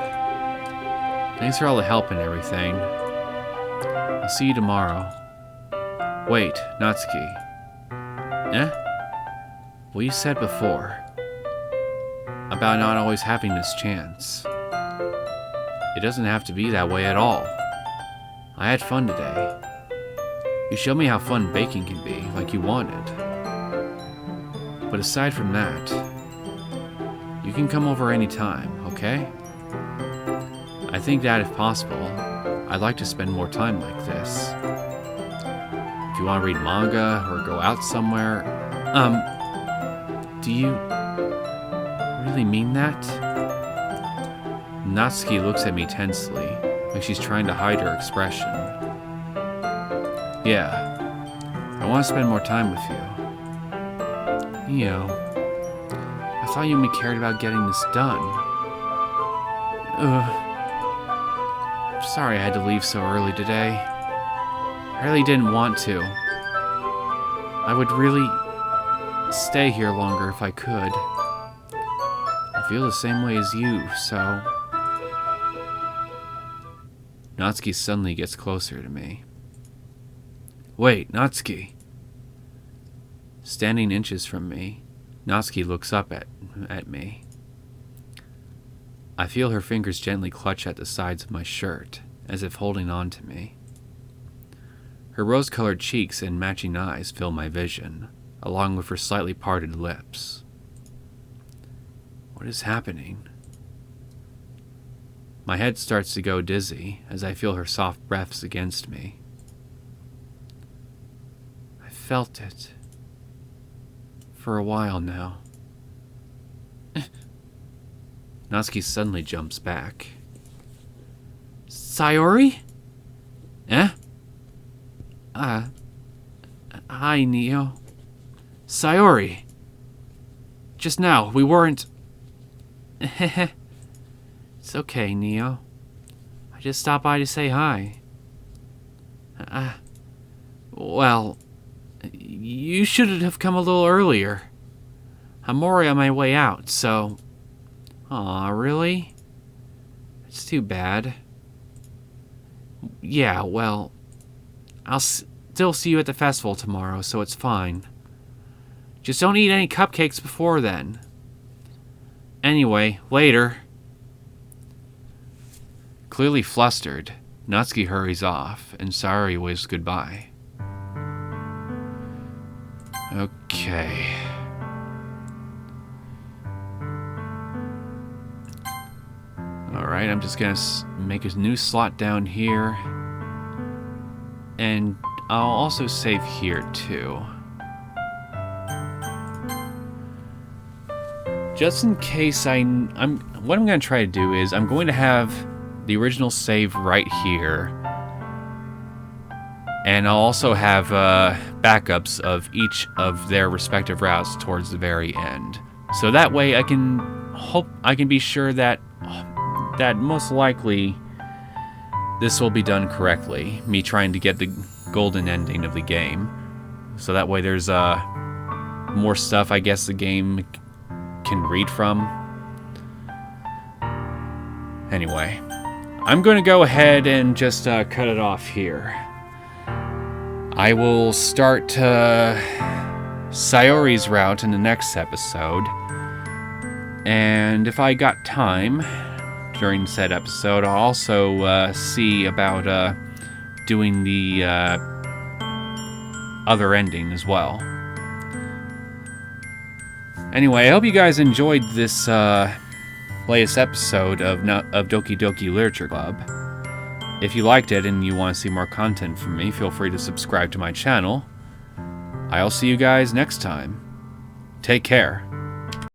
Thanks for all the help and everything. I'll see you tomorrow. Wait, Natsuki. Eh? What you said before about not always having this chance. It doesn't have to be that way at all. I had fun today. You showed me how fun baking can be, like you wanted. But aside from that, you can come over anytime, okay? I think that if possible, I'd like to spend more time like this. If you want to read manga or go out somewhere, do you really mean that? Natsuki looks at me tensely, like she's trying to hide her expression. Yeah, I want to spend more time with you. I thought you only cared about getting this done. I'm sorry I had to leave so early today. I really didn't want to. I would really stay here longer if I could. I feel the same way as you, so... Natsuki suddenly gets closer to me. Wait, Natsuki. Standing inches from me, Natsuki looks up at me. I feel her fingers gently clutch at the sides of my shirt, as if holding on to me. Her rose-colored cheeks and matching eyes fill my vision, along with her slightly parted lips. What is happening? My head starts to go dizzy as I feel her soft breaths against me. I felt it. For a while now. Natsuki suddenly jumps back. Sayori? Eh? Hi, Neo. Sayori. Just now, we weren't... It's okay, Neo. I just stopped by to say hi. Well, you should have come a little earlier. I'm already on my way out, so... Aw, really? It's too bad. Yeah, well... I'll still see you at the festival tomorrow, so it's fine. Just don't eat any cupcakes before then. Anyway, later. Clearly flustered, Natsuki hurries off, and Sayori waves goodbye. Okay. Alright, I'm just gonna make a new slot down here. And I'll also save here, too. Just in case what I'm going to try to do is I'm going to have the original save right here. And I'll also have backups of each of their respective routes towards the very end. So that way I can be sure that most likely this will be done correctly. Me trying to get the golden ending of the game. So that way there's more stuff I guess the game can read from. Anyway, I'm going to go ahead and just cut it off here. I will start Sayori's route in the next episode. And if I got time during said episode, I'll also see about doing the other ending as well. Anyway, I hope you guys enjoyed this latest episode of Doki Doki Literature Club. If you liked it and you want to see more content from me, feel free to subscribe to my channel. I'll see you guys next time. Take care.